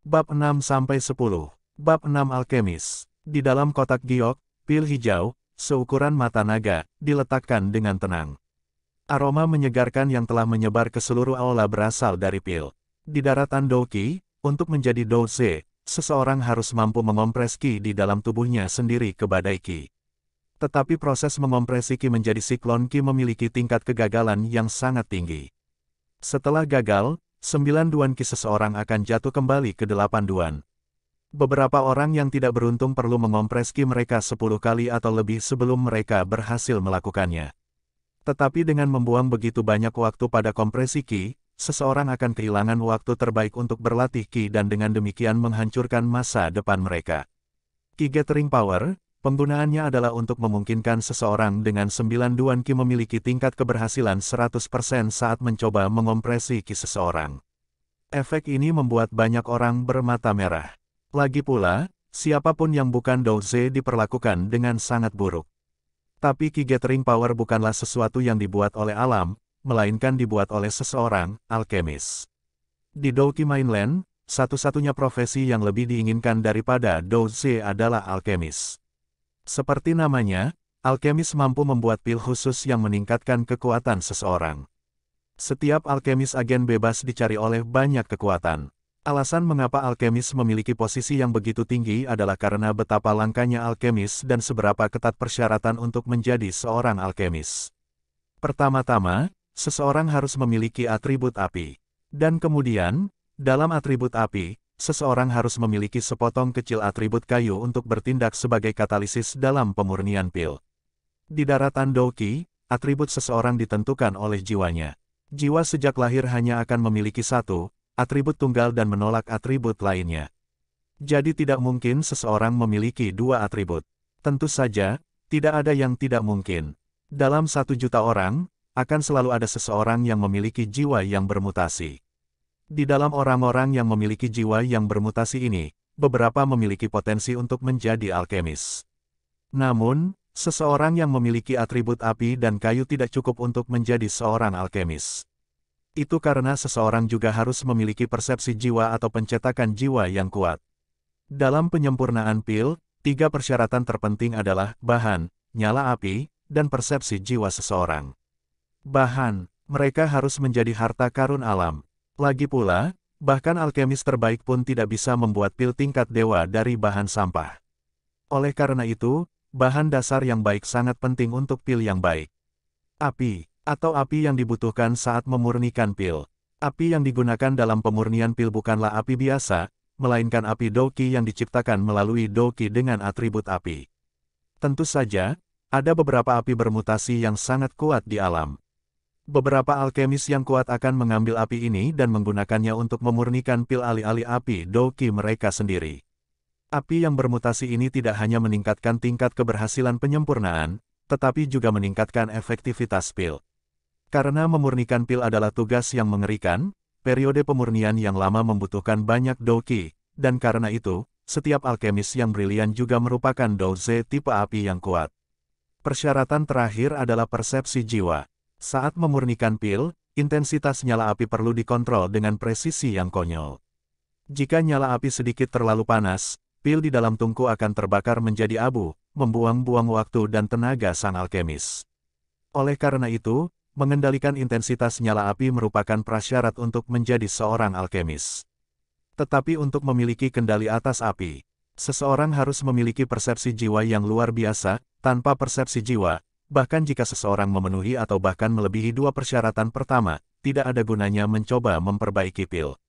Bab 6-10. Bab 6 Alkemis. Di dalam kotak giok, pil hijau, seukuran mata naga, diletakkan dengan tenang. Aroma menyegarkan yang telah menyebar ke seluruh aula berasal dari pil. Di daratan Douqi, untuk menjadi Douze, seseorang harus mampu mengompres Qi di dalam tubuhnya sendiri ke badai Qi. Tetapi proses mengompresi Qi menjadi siklon Qi memiliki tingkat kegagalan yang sangat tinggi. Setelah gagal, 9 duan Qi seseorang akan jatuh kembali ke 8 duan. Beberapa orang yang tidak beruntung perlu mengompres Qi mereka 10 kali atau lebih sebelum mereka berhasil melakukannya. Tetapi dengan membuang begitu banyak waktu pada kompresi Qi, seseorang akan kehilangan waktu terbaik untuk berlatih Qi dan dengan demikian menghancurkan masa depan mereka. Qi Gathering Power, penggunaannya adalah untuk memungkinkan seseorang dengan 9 duan Qi memiliki tingkat keberhasilan 100% saat mencoba mengompresi Qi seseorang. Efek ini membuat banyak orang bermata merah. Lagi pula, siapapun yang bukan Douze diperlakukan dengan sangat buruk. Tapi Qi Gathering Power bukanlah sesuatu yang dibuat oleh alam, melainkan dibuat oleh seseorang, alkemis. Di Douqi Mainland, satu-satunya profesi yang lebih diinginkan daripada Douze adalah alkemis. Seperti namanya, alkemis mampu membuat pil khusus yang meningkatkan kekuatan seseorang. Setiap alkemis agen bebas dicari oleh banyak kekuatan. Alasan mengapa alkemis memiliki posisi yang begitu tinggi adalah karena betapa langkanya alkemis dan seberapa ketat persyaratan untuk menjadi seorang alkemis. Pertama-tama, seseorang harus memiliki atribut api. Dan kemudian, dalam atribut api, seseorang harus memiliki sepotong kecil atribut kayu untuk bertindak sebagai katalisis dalam pemurnian pil. Di daratan Douqi, atribut seseorang ditentukan oleh jiwanya. Jiwa sejak lahir hanya akan memiliki satu atribut tunggal dan menolak atribut lainnya. Jadi tidak mungkin seseorang memiliki dua atribut. Tentu saja, tidak ada yang tidak mungkin. Dalam 1 juta orang, akan selalu ada seseorang yang memiliki jiwa yang bermutasi. Di dalam orang-orang yang memiliki jiwa yang bermutasi ini, beberapa memiliki potensi untuk menjadi alkemis. Namun, seseorang yang memiliki atribut api dan kayu tidak cukup untuk menjadi seorang alkemis. Itu karena seseorang juga harus memiliki persepsi jiwa atau pencetakan jiwa yang kuat. Dalam penyempurnaan pil, 3 persyaratan terpenting adalah bahan, nyala api, dan persepsi jiwa seseorang. Bahan, mereka harus menjadi harta karun alam. Lagi pula, bahkan alkemis terbaik pun tidak bisa membuat pil tingkat dewa dari bahan sampah. Oleh karena itu, bahan dasar yang baik sangat penting untuk pil yang baik. Api atau api yang dibutuhkan saat memurnikan pil. Api yang digunakan dalam pemurnian pil bukanlah api biasa, melainkan api Douqi yang diciptakan melalui Douqi dengan atribut api. Tentu saja, ada beberapa api bermutasi yang sangat kuat di alam. Beberapa alkemis yang kuat akan mengambil api ini dan menggunakannya untuk memurnikan pil alih-alih api Douqi mereka sendiri. Api yang bermutasi ini tidak hanya meningkatkan tingkat keberhasilan penyempurnaan, tetapi juga meningkatkan efektivitas pil. Karena memurnikan pil adalah tugas yang mengerikan, periode pemurnian yang lama membutuhkan banyak Douqi, dan karena itu, setiap alkemis yang brilian juga merupakan Douze tipe api yang kuat. Persyaratan terakhir adalah persepsi jiwa. Saat memurnikan pil, intensitas nyala api perlu dikontrol dengan presisi yang konyol. Jika nyala api sedikit terlalu panas, pil di dalam tungku akan terbakar menjadi abu, membuang-buang waktu dan tenaga sang alkemis. Oleh karena itu, mengendalikan intensitas nyala api merupakan prasyarat untuk menjadi seorang alkemis. Tetapi untuk memiliki kendali atas api, seseorang harus memiliki persepsi jiwa yang luar biasa. Tanpa persepsi jiwa, bahkan jika seseorang memenuhi atau bahkan melebihi 2 persyaratan pertama, tidak ada gunanya mencoba memperbaiki pil.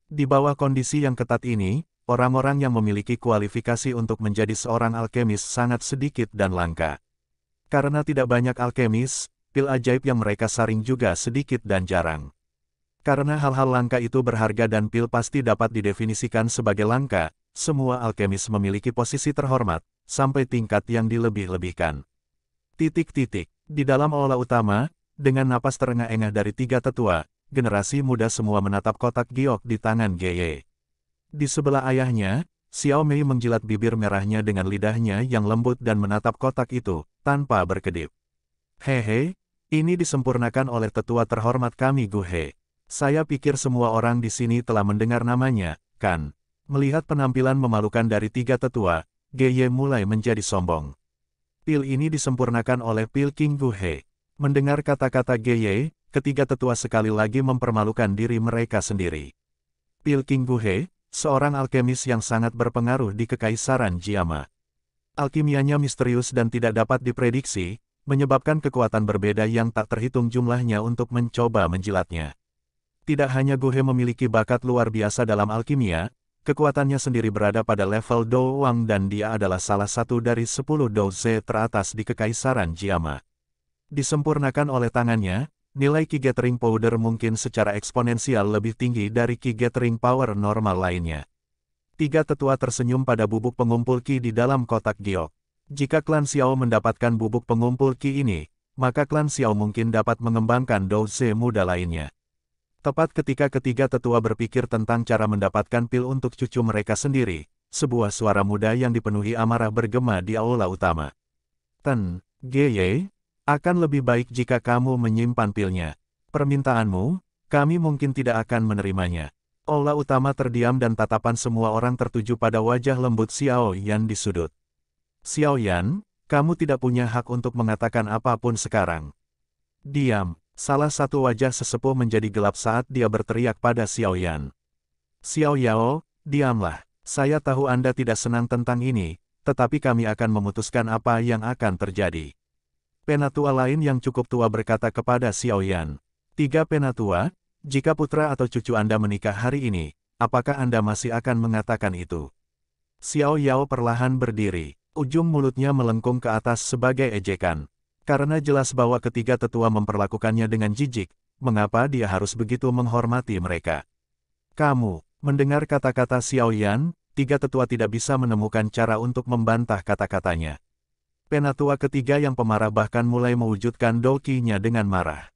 Di bawah kondisi yang ketat ini, orang-orang yang memiliki kualifikasi untuk menjadi seorang alkemis sangat sedikit dan langka. Karena tidak banyak alkemis, pil ajaib yang mereka saring juga sedikit dan jarang. Karena hal-hal langka itu berharga dan pil pasti dapat didefinisikan sebagai langka, semua alkemis memiliki posisi terhormat, sampai tingkat yang dilebih-lebihkan. Di dalam aula utama, dengan napas terengah-engah dari 3 tetua, generasi muda semua menatap kotak giok di tangan Geye. Di sebelah ayahnya, Xiao Mei menjilat bibir merahnya dengan lidahnya yang lembut dan menatap kotak itu, tanpa berkedip. Hehe, ini disempurnakan oleh tetua terhormat kami Gu He. Saya pikir semua orang di sini telah mendengar namanya, kan? Melihat penampilan memalukan dari tiga tetua, Geye mulai menjadi sombong. Pil ini disempurnakan oleh pil King Guhe. Mendengar kata-kata Geye, ketiga tetua sekali lagi mempermalukan diri mereka sendiri. Pil King Guhe, seorang alkemis yang sangat berpengaruh di Kekaisaran Jiama. Alkimianya misterius dan tidak dapat diprediksi, menyebabkan kekuatan berbeda yang tak terhitung jumlahnya untuk mencoba menjilatnya. Tidak hanya Guhe memiliki bakat luar biasa dalam alkimia, kekuatannya sendiri berada pada level Do Wang dan dia adalah salah satu dari 10 Douze teratas di Kekaisaran Jiama. Disempurnakan oleh tangannya, nilai Qi Gathering Powder mungkin secara eksponensial lebih tinggi dari Qi Gathering Power normal lainnya. Tiga tetua tersenyum pada bubuk pengumpul Qi di dalam kotak giok. Jika klan Xiao mendapatkan bubuk pengumpul Qi ini, maka klan Xiao mungkin dapat mengembangkan Douze muda lainnya. Tepat ketika ketiga tetua berpikir tentang cara mendapatkan pil untuk cucu mereka sendiri, sebuah suara muda yang dipenuhi amarah bergema di aula utama. Ten, Geye, akan lebih baik jika kamu menyimpan pilnya. Permintaanmu, kami mungkin tidak akan menerimanya. Aula utama terdiam dan tatapan semua orang tertuju pada wajah lembut Xiao Yan di sudut. Xiao Yan, kamu tidak punya hak untuk mengatakan apapun sekarang. Diam. Salah satu wajah sesepuh menjadi gelap saat dia berteriak pada Xiao Yan. Xiao Yao, diamlah. Saya tahu Anda tidak senang tentang ini, tetapi kami akan memutuskan apa yang akan terjadi. Penatua lain yang cukup tua berkata kepada Xiao Yan. Tiga penatua, jika putra atau cucu Anda menikah hari ini, apakah Anda masih akan mengatakan itu? Xiao Yao perlahan berdiri, ujung mulutnya melengkung ke atas sebagai ejekan. Karena jelas bahwa ketiga tetua memperlakukannya dengan jijik, mengapa dia harus begitu menghormati mereka? Kamu, mendengar kata-kata Xiao Yan, tiga tetua tidak bisa menemukan cara untuk membantah kata-katanya. Penatua ketiga yang pemarah bahkan mulai mewujudkan dokinya dengan marah.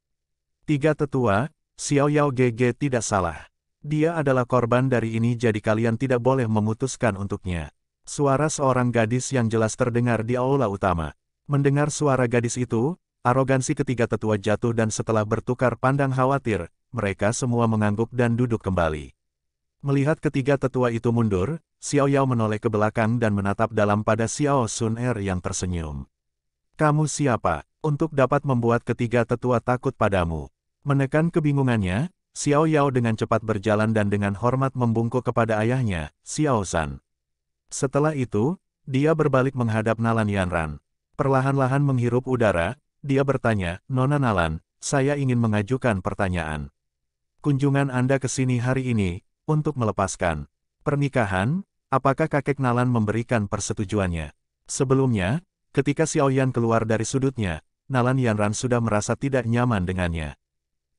Tiga tetua, Xiao Yao Gege tidak salah. Dia adalah korban dari ini jadi kalian tidak boleh memutuskan untuknya. Suara seorang gadis yang jelas terdengar di aula utama. Mendengar suara gadis itu, arogansi ketiga tetua jatuh dan setelah bertukar pandang khawatir, mereka semua mengangguk dan duduk kembali. Melihat ketiga tetua itu mundur, Xiao Yao menoleh ke belakang dan menatap dalam pada Xiao Sun Er yang tersenyum. Kamu siapa, untuk dapat membuat ketiga tetua takut padamu? Menekan kebingungannya, Xiao Yao dengan cepat berjalan dan dengan hormat membungkuk kepada ayahnya, Xiao San. Setelah itu, dia berbalik menghadap Nalan Yanran. Perlahan-lahan menghirup udara, dia bertanya, Nona Nalan, saya ingin mengajukan pertanyaan. Kunjungan Anda ke sini hari ini, untuk melepaskan pernikahan, apakah kakek Nalan memberikan persetujuannya? Sebelumnya, ketika Xiao Yan keluar dari sudutnya, Nalan Yanran sudah merasa tidak nyaman dengannya.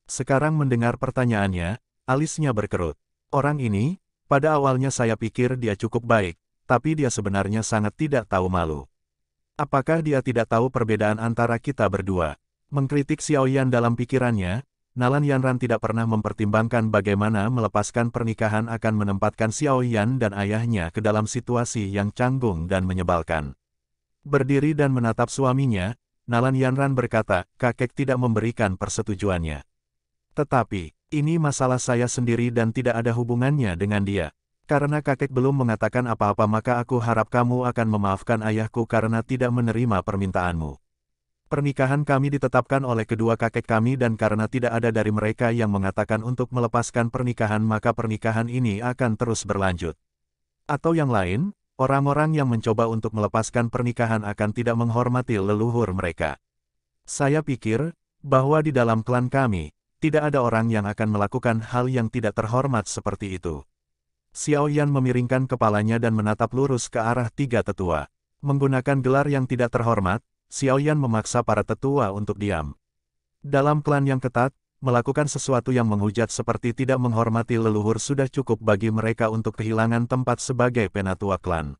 Sekarang mendengar pertanyaannya, alisnya berkerut. Orang ini, pada awalnya saya pikir dia cukup baik, tapi dia sebenarnya sangat tidak tahu malu. Apakah dia tidak tahu perbedaan antara kita berdua? Mengkritik Xiao Yan dalam pikirannya, Nalan Yanran tidak pernah mempertimbangkan bagaimana melepaskan pernikahan akan menempatkan Xiao Yan dan ayahnya ke dalam situasi yang canggung dan menyebalkan. Berdiri dan menatap suaminya, Nalan Yanran berkata, kakek tidak memberikan persetujuannya. Tetapi, ini masalah saya sendiri dan tidak ada hubungannya dengan dia. Karena kakek belum mengatakan apa-apa maka aku harap kamu akan memaafkan ayahku karena tidak menerima permintaanmu. Pernikahan kami ditetapkan oleh kedua kakek kami dan karena tidak ada dari mereka yang mengatakan untuk melepaskan pernikahan maka pernikahan ini akan terus berlanjut. Atau yang lain, orang-orang yang mencoba untuk melepaskan pernikahan akan tidak menghormati leluhur mereka. Saya pikir, bahwa di dalam klan kami, tidak ada orang yang akan melakukan hal yang tidak terhormat seperti itu. Xiao Yan memiringkan kepalanya dan menatap lurus ke arah tiga tetua. Menggunakan gelar yang tidak terhormat, Xiao Yan memaksa para tetua untuk diam. Dalam klan yang ketat, melakukan sesuatu yang menghujat seperti tidak menghormati leluhur sudah cukup bagi mereka untuk kehilangan tempat sebagai penatua klan.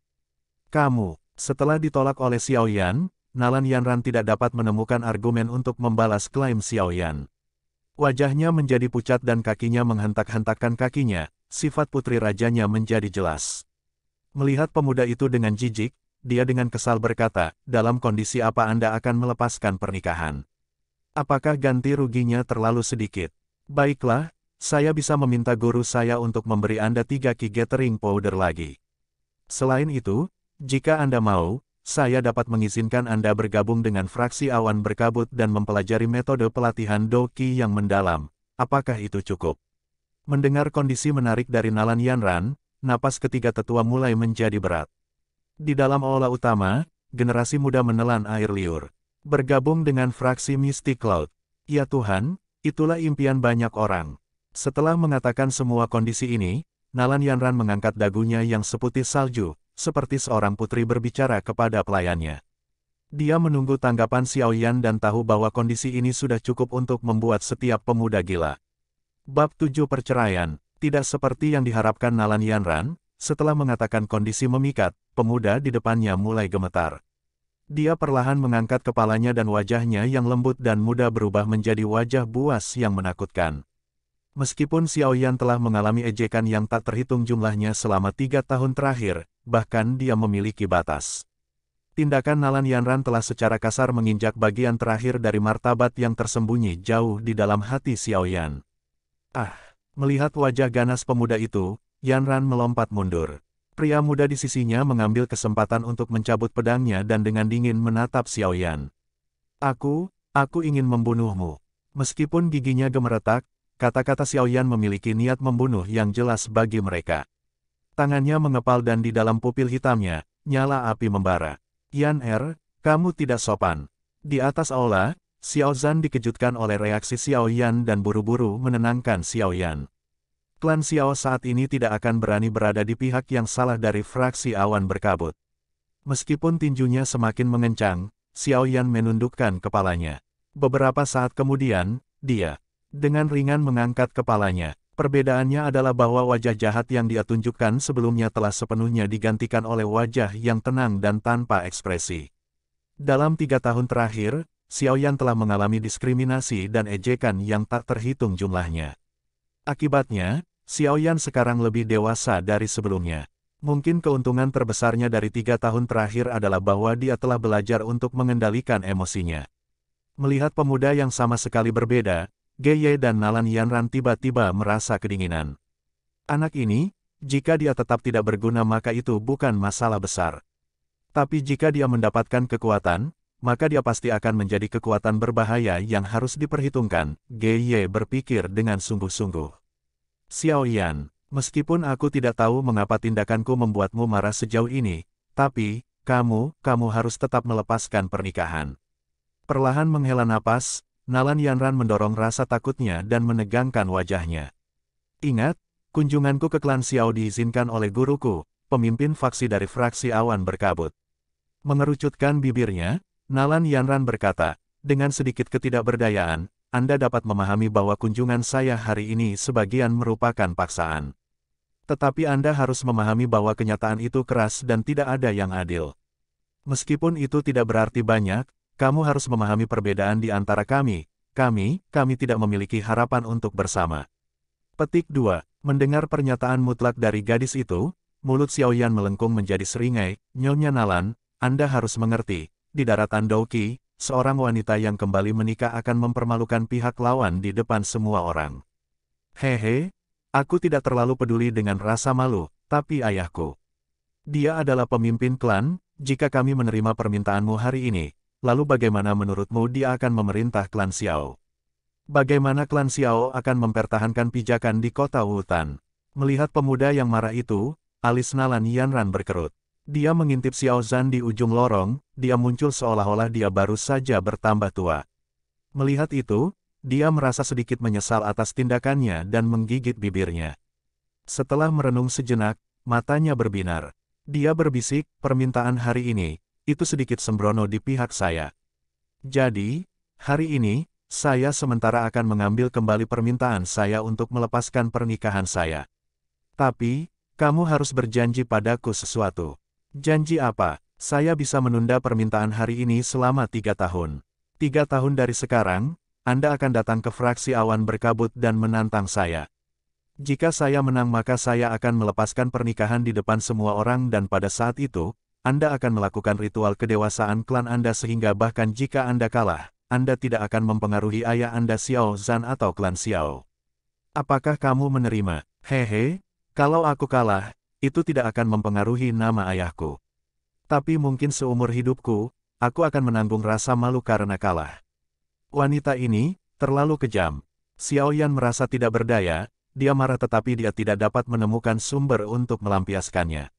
Kamu, setelah ditolak oleh Xiao Yan, Nalan Yanran tidak dapat menemukan argumen untuk membalas klaim Xiao Yan. Wajahnya menjadi pucat dan kakinya menghentak-hentakkan kakinya. Sifat putri rajanya menjadi jelas. Melihat pemuda itu dengan jijik, dia dengan kesal berkata, dalam kondisi apa Anda akan melepaskan pernikahan? Apakah ganti ruginya terlalu sedikit? Baiklah, saya bisa meminta guru saya untuk memberi Anda 3 ki gathering powder lagi. Selain itu, jika Anda mau, saya dapat mengizinkan Anda bergabung dengan fraksi awan berkabut dan mempelajari metode pelatihan Doki yang mendalam. Apakah itu cukup? Mendengar kondisi menarik dari Nalan Yanran, napas ketiga tetua mulai menjadi berat. Di dalam aula utama, generasi muda menelan air liur. Bergabung dengan fraksi Mystic Cloud. Ya Tuhan, itulah impian banyak orang. Setelah mengatakan semua kondisi ini, Nalan Yanran mengangkat dagunya yang seputih salju, seperti seorang putri berbicara kepada pelayannya. Dia menunggu tanggapan Xiao Yan dan tahu bahwa kondisi ini sudah cukup untuk membuat setiap pemuda gila. Bab 7 Perceraian, tidak seperti yang diharapkan Nalan Yanran, setelah mengatakan kondisi memikat, pemuda di depannya mulai gemetar. Dia perlahan mengangkat kepalanya dan wajahnya yang lembut dan muda berubah menjadi wajah buas yang menakutkan. Meskipun Xiao Yan telah mengalami ejekan yang tak terhitung jumlahnya selama 3 tahun terakhir, bahkan dia memiliki batas. Tindakan Nalan Yanran telah secara kasar menginjak bagian terakhir dari martabat yang tersembunyi jauh di dalam hati Xiao Yan. Melihat wajah ganas pemuda itu, Yanran melompat mundur. Pria muda di sisinya mengambil kesempatan untuk mencabut pedangnya dan dengan dingin menatap Xiao Yan. Aku ingin membunuhmu. Meskipun giginya gemeretak, kata-kata Xiao Yan memiliki niat membunuh yang jelas bagi mereka. Tangannya mengepal dan di dalam pupil hitamnya, nyala api membara. Yan kamu tidak sopan. Di atas aula, Xiao Zhan dikejutkan oleh reaksi Xiao Yan dan buru-buru menenangkan Xiao Yan. Klan Xiao saat ini tidak akan berani berada di pihak yang salah dari fraksi awan berkabut. Meskipun tinjunya semakin mengencang, Xiao Yan menundukkan kepalanya. Beberapa saat kemudian, dia dengan ringan mengangkat kepalanya. Perbedaannya adalah bahwa wajah jahat yang dia tunjukkan sebelumnya telah sepenuhnya digantikan oleh wajah yang tenang dan tanpa ekspresi. Dalam 3 tahun terakhir, Xiao Yan telah mengalami diskriminasi dan ejekan yang tak terhitung jumlahnya. Akibatnya, Xiao Yan sekarang lebih dewasa dari sebelumnya. Mungkin keuntungan terbesarnya dari 3 tahun terakhir adalah bahwa dia telah belajar untuk mengendalikan emosinya. Melihat pemuda yang sama sekali berbeda, Geye dan Nalan Yanran tiba-tiba merasa kedinginan. Anak ini, jika dia tetap tidak berguna maka itu bukan masalah besar. Tapi jika dia mendapatkan kekuatan, maka dia pasti akan menjadi kekuatan berbahaya yang harus diperhitungkan, Geye berpikir dengan sungguh-sungguh. Xiao Yan, meskipun aku tidak tahu mengapa tindakanku membuatmu marah sejauh ini, tapi, kamu harus tetap melepaskan pernikahan. Perlahan menghela napas, Nalan Yanran mendorong rasa takutnya dan menegangkan wajahnya. Ingat, kunjunganku ke klan Xiao diizinkan oleh guruku, pemimpin faksi dari fraksi awan berkabut. Mengerucutkan bibirnya, Nalan Yanran berkata, dengan sedikit ketidakberdayaan, Anda dapat memahami bahwa kunjungan saya hari ini sebagian merupakan paksaan. Tetapi Anda harus memahami bahwa kenyataan itu keras dan tidak ada yang adil. Meskipun itu tidak berarti banyak, kamu harus memahami perbedaan di antara kami. Kami tidak memiliki harapan untuk bersama. Petik 2. Mendengar pernyataan mutlak dari gadis itu, mulut Xiao Yan melengkung menjadi seringai. Nyonya Nalan, Anda harus mengerti. Di daratan Doki, seorang wanita yang kembali menikah akan mempermalukan pihak lawan di depan semua orang. Hehe, aku tidak terlalu peduli dengan rasa malu, tapi ayahku. Dia adalah pemimpin klan, jika kami menerima permintaanmu hari ini, lalu bagaimana menurutmu dia akan memerintah klan Xiao? Bagaimana klan Xiao akan mempertahankan pijakan di kota Wutan? Melihat pemuda yang marah itu, alis Nalan Yanran berkerut. Dia mengintip Xiao Zhan di ujung lorong, dia muncul seolah-olah dia baru saja bertambah tua. Melihat itu, dia merasa sedikit menyesal atas tindakannya dan menggigit bibirnya. Setelah merenung sejenak, matanya berbinar. Dia berbisik, permintaan hari ini, itu sedikit sembrono di pihak saya. Jadi, hari ini, saya sementara akan mengambil kembali permintaan saya untuk melepaskan pernikahan saya. Tapi, kamu harus berjanji padaku sesuatu. Janji apa? Saya bisa menunda permintaan hari ini selama 3 tahun. 3 tahun dari sekarang, Anda akan datang ke fraksi awan berkabut dan menantang saya. Jika saya menang maka saya akan melepaskan pernikahan di depan semua orang dan pada saat itu, Anda akan melakukan ritual kedewasaan klan Anda sehingga bahkan jika Anda kalah, Anda tidak akan mempengaruhi ayah Anda Xiao Zhan atau klan Xiao. Apakah kamu menerima? Hehe, kalau aku kalah, itu tidak akan mempengaruhi nama ayahku. Tapi mungkin seumur hidupku, aku akan menanggung rasa malu karena kalah. Wanita ini terlalu kejam. Xiao Yan merasa tidak berdaya, dia marah tetapi dia tidak dapat menemukan sumber untuk melampiaskannya.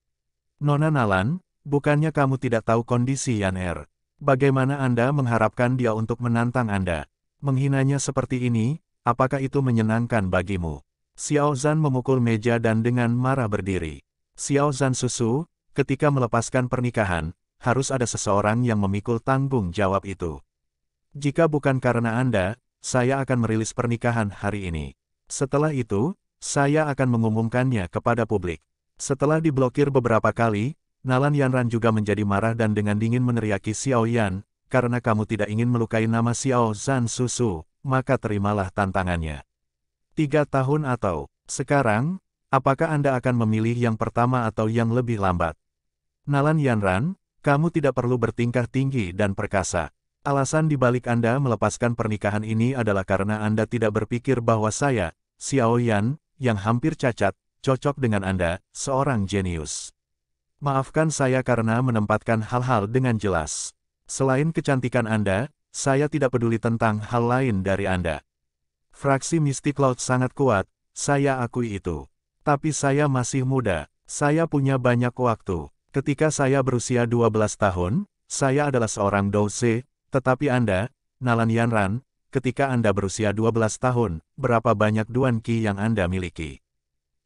Nona Nalan, bukannya kamu tidak tahu kondisi Yan Er? Bagaimana Anda mengharapkan dia untuk menantang Anda? Menghinanya seperti ini, apakah itu menyenangkan bagimu? Xiao Zhan memukul meja dan dengan marah berdiri. Xiao Zhan susu, ketika melepaskan pernikahan, harus ada seseorang yang memikul tanggung jawab itu. Jika bukan karena Anda, saya akan merilis pernikahan hari ini. Setelah itu, saya akan mengumumkannya kepada publik. Setelah diblokir beberapa kali, Nalan Yanran juga menjadi marah dan dengan dingin meneriaki Xiao Yan, karena kamu tidak ingin melukai nama Xiao Zhan Susu, maka terimalah tantangannya. 3 tahun atau, sekarang, apakah Anda akan memilih yang pertama atau yang lebih lambat? Nalan Yanran, kamu tidak perlu bertingkah tinggi dan perkasa. Alasan dibalik Anda melepaskan pernikahan ini adalah karena Anda tidak berpikir bahwa saya, Xiao Yan, yang hampir cacat, cocok dengan Anda, seorang jenius. Maafkan saya karena menempatkan hal-hal dengan jelas. Selain kecantikan Anda, saya tidak peduli tentang hal lain dari Anda. Fraksi Mystic Cloud sangat kuat, saya akui itu. Tapi saya masih muda, saya punya banyak waktu. Ketika saya berusia 12 tahun, saya adalah seorang douse, tetapi Anda, Nalan Yanran, ketika Anda berusia 12 tahun, berapa banyak Duan Qi yang Anda miliki?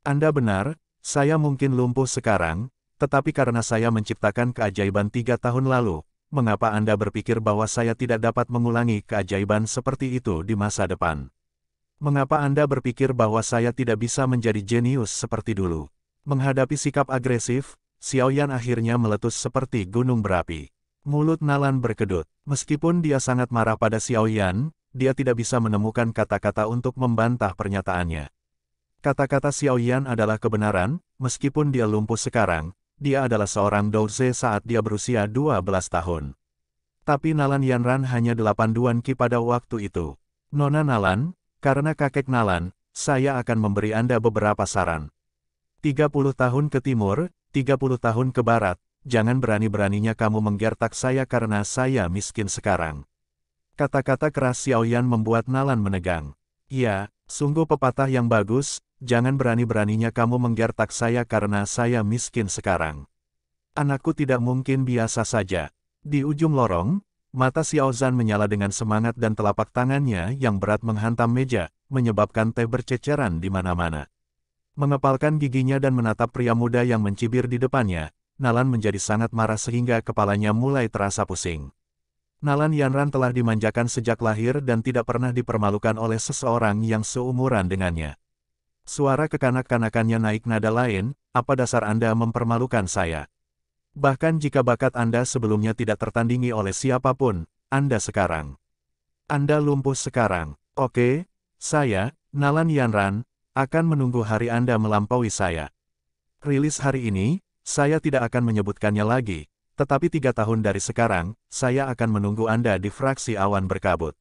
Anda benar, saya mungkin lumpuh sekarang, tetapi karena saya menciptakan keajaiban 3 tahun lalu, mengapa Anda berpikir bahwa saya tidak dapat mengulangi keajaiban seperti itu di masa depan? Mengapa Anda berpikir bahwa saya tidak bisa menjadi jenius seperti dulu? Menghadapi sikap agresif, Xiao Yan akhirnya meletus seperti gunung berapi. Mulut Nalan berkedut. Meskipun dia sangat marah pada Xiao Yan, dia tidak bisa menemukan kata-kata untuk membantah pernyataannya. Kata-kata Xiao Yan adalah kebenaran, meskipun dia lumpuh sekarang, dia adalah seorang douse saat dia berusia 12 tahun. Tapi Nalan Yanran hanya 8 Duan Qi pada waktu itu. Nona Nalan, karena kakek Nalan, saya akan memberi Anda beberapa saran. 30 tahun ke timur, 30 tahun ke barat, jangan berani-beraninya kamu menggertak saya karena saya miskin sekarang. Kata-kata keras Xiao Yan membuat Nalan menegang. Ya, sungguh pepatah yang bagus, jangan berani-beraninya kamu menggertak saya karena saya miskin sekarang. Anakku tidak mungkin biasa saja. Di ujung lorong, mata Xiao Zhan menyala dengan semangat dan telapak tangannya yang berat menghantam meja, menyebabkan teh berceceran di mana-mana. Mengepalkan giginya dan menatap pria muda yang mencibir di depannya, Nalan menjadi sangat marah sehingga kepalanya mulai terasa pusing. Nalan Yanran telah dimanjakan sejak lahir dan tidak pernah dipermalukan oleh seseorang yang seumuran dengannya. Suara kekanak-kanakannya naik nada lain, apa dasar Anda mempermalukan saya? Bahkan jika bakat Anda sebelumnya tidak tertandingi oleh siapapun, Anda sekarang. Anda lumpuh sekarang. Oke, saya, Nalan Yanran, akan menunggu hari Anda melampaui saya. Rilis hari ini, saya tidak akan menyebutkannya lagi, tetapi 3 tahun dari sekarang, saya akan menunggu Anda di fraksi awan berkabut.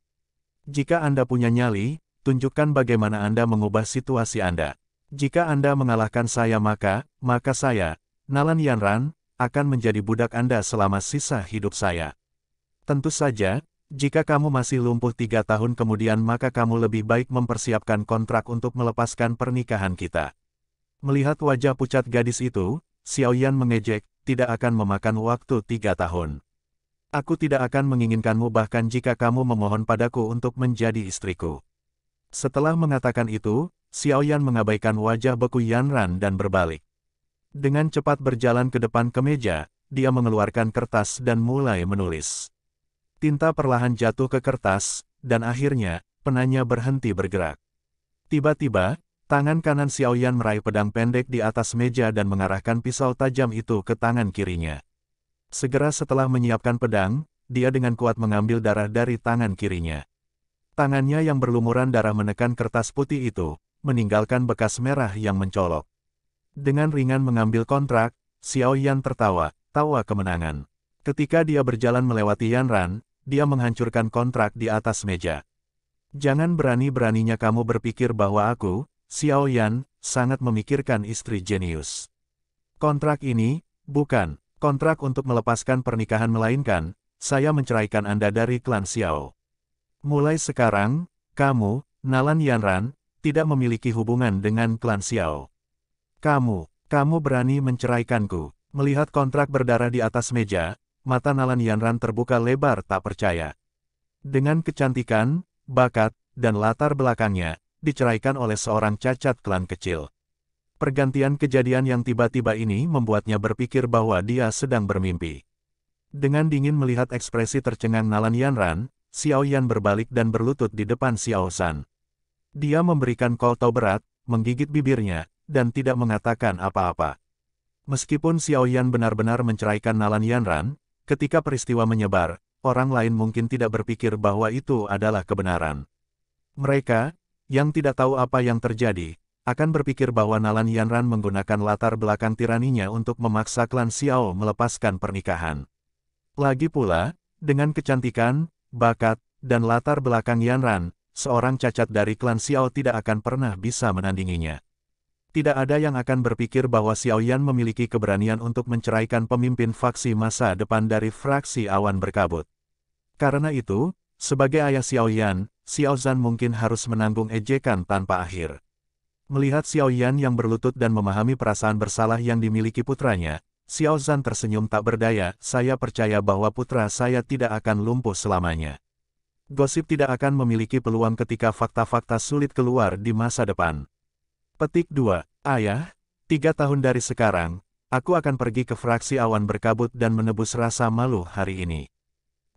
Jika Anda punya nyali, tunjukkan bagaimana Anda mengubah situasi Anda. Jika Anda mengalahkan saya maka saya, Nalan Yanran, akan menjadi budak Anda selama sisa hidup saya. Tentu saja, jika kamu masih lumpuh 3 tahun kemudian maka kamu lebih baik mempersiapkan kontrak untuk melepaskan pernikahan kita. Melihat wajah pucat gadis itu, Xiao Yan mengejek, tidak akan memakan waktu 3 tahun. Aku tidak akan menginginkanmu bahkan jika kamu memohon padaku untuk menjadi istriku. Setelah mengatakan itu, Xiao Yan mengabaikan wajah beku Yanran dan berbalik. Dengan cepat berjalan ke depan ke meja, dia mengeluarkan kertas dan mulai menulis. Tinta perlahan jatuh ke kertas, dan akhirnya, penanya berhenti bergerak. Tiba-tiba, tangan kanan Xiao Yan meraih pedang pendek di atas meja dan mengarahkan pisau tajam itu ke tangan kirinya. Segera setelah menyiapkan pedang, dia dengan kuat mengambil darah dari tangan kirinya. Tangannya yang berlumuran darah menekan kertas putih itu, meninggalkan bekas merah yang mencolok. Dengan ringan mengambil kontrak, Xiao Yan tertawa, tawa kemenangan. Ketika dia berjalan melewati Yanran, dia menghancurkan kontrak di atas meja. Jangan berani-beraninya kamu berpikir bahwa aku, Xiao Yan, sangat memikirkan istri jenius. Kontrak ini, bukan kontrak untuk melepaskan pernikahan melainkan, saya menceraikan Anda dari klan Xiao. Mulai sekarang, kamu, Nalan Yanran, tidak memiliki hubungan dengan klan Xiao. Kamu berani menceraikanku. Melihat kontrak berdarah di atas meja, mata Nalan Yanran terbuka lebar tak percaya. Dengan kecantikan, bakat, dan latar belakangnya, diceraikan oleh seorang cacat klan kecil. Pergantian kejadian yang tiba-tiba ini membuatnya berpikir bahwa dia sedang bermimpi. Dengan dingin melihat ekspresi tercengang Nalan Yanran, Xiao Yan berbalik dan berlutut di depan Xiao Zhan. Dia memberikan kotau berat, menggigit bibirnya, dan tidak mengatakan apa-apa. Meskipun Xiao Yan benar-benar menceraikan Nalan Yanran, ketika peristiwa menyebar, orang lain mungkin tidak berpikir bahwa itu adalah kebenaran. Mereka, yang tidak tahu apa yang terjadi, akan berpikir bahwa Nalan Yanran menggunakan latar belakang tiraninya untuk memaksa klan Xiao melepaskan pernikahan. Lagi pula, dengan kecantikan, bakat, dan latar belakang Yanran, seorang cacat dari klan Xiao tidak akan pernah bisa menandinginya. Tidak ada yang akan berpikir bahwa Xiao Yan memiliki keberanian untuk menceraikan pemimpin faksi masa depan dari fraksi awan berkabut. Karena itu, sebagai ayah Xiao Yan, Xiao Zhan mungkin harus menanggung ejekan tanpa akhir. Melihat Xiao Yan yang berlutut dan memahami perasaan bersalah yang dimiliki putranya, Xiao Zhan tersenyum tak berdaya, saya percaya bahwa putra saya tidak akan lumpuh selamanya. Gosip tidak akan memiliki peluang ketika fakta-fakta sulit keluar di masa depan. Petik 2. Ayah, 3 tahun dari sekarang, aku akan pergi ke fraksi awan berkabut dan menebus rasa malu hari ini.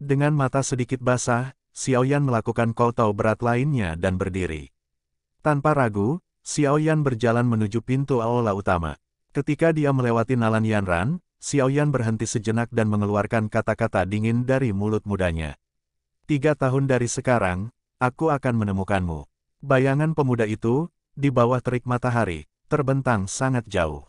Dengan mata sedikit basah, Xiao Yan melakukan kotau berat lainnya dan berdiri. Tanpa ragu, Xiao Yan berjalan menuju pintu aula utama. Ketika dia melewati Nalan Yanran, Xiao Yan berhenti sejenak dan mengeluarkan kata-kata dingin dari mulut mudanya. 3 tahun dari sekarang, aku akan menemukanmu. Bayangan pemuda itu, di bawah terik matahari, terbentang sangat jauh.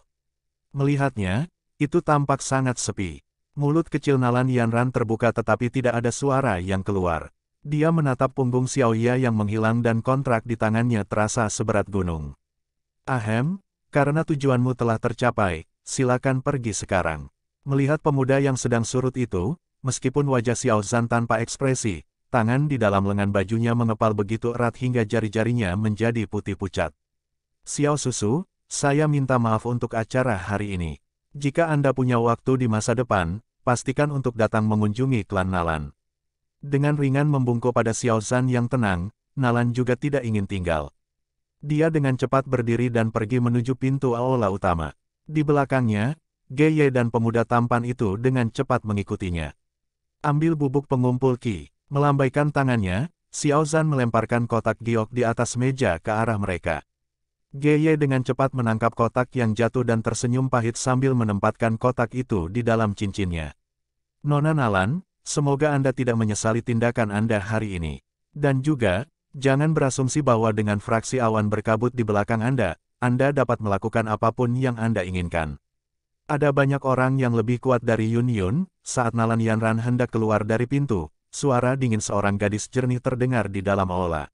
Melihatnya, itu tampak sangat sepi. Mulut kecil Nalan Yanran terbuka tetapi tidak ada suara yang keluar. Dia menatap punggung Xiao Ya yang menghilang dan kontrak di tangannya terasa seberat gunung. Ahem, karena tujuanmu telah tercapai, silakan pergi sekarang. Melihat pemuda yang sedang surut itu, meskipun wajah Xiao Zhan tanpa ekspresi, tangan di dalam lengan bajunya mengepal begitu erat hingga jari-jarinya menjadi putih pucat. Xiao Susu, saya minta maaf untuk acara hari ini. Jika Anda punya waktu di masa depan, pastikan untuk datang mengunjungi klan Nalan. Dengan ringan membungkuk pada Xiao Zhan yang tenang, Nalan juga tidak ingin tinggal. Dia dengan cepat berdiri dan pergi menuju pintu aula utama. Di belakangnya, Geye dan pemuda tampan itu dengan cepat mengikutinya. Ambil bubuk pengumpul Qi. Melambaikan tangannya, Xiao Zhan melemparkan kotak giok di atas meja ke arah mereka. Geye dengan cepat menangkap kotak yang jatuh dan tersenyum pahit sambil menempatkan kotak itu di dalam cincinnya. Nona Nalan, semoga Anda tidak menyesali tindakan Anda hari ini. Dan juga, jangan berasumsi bahwa dengan fraksi awan berkabut di belakang Anda dapat melakukan apapun yang Anda inginkan. Ada banyak orang yang lebih kuat dari Yun Yun. Saat Nalan Yanran hendak keluar dari pintu, suara dingin seorang gadis jernih terdengar di dalam aula.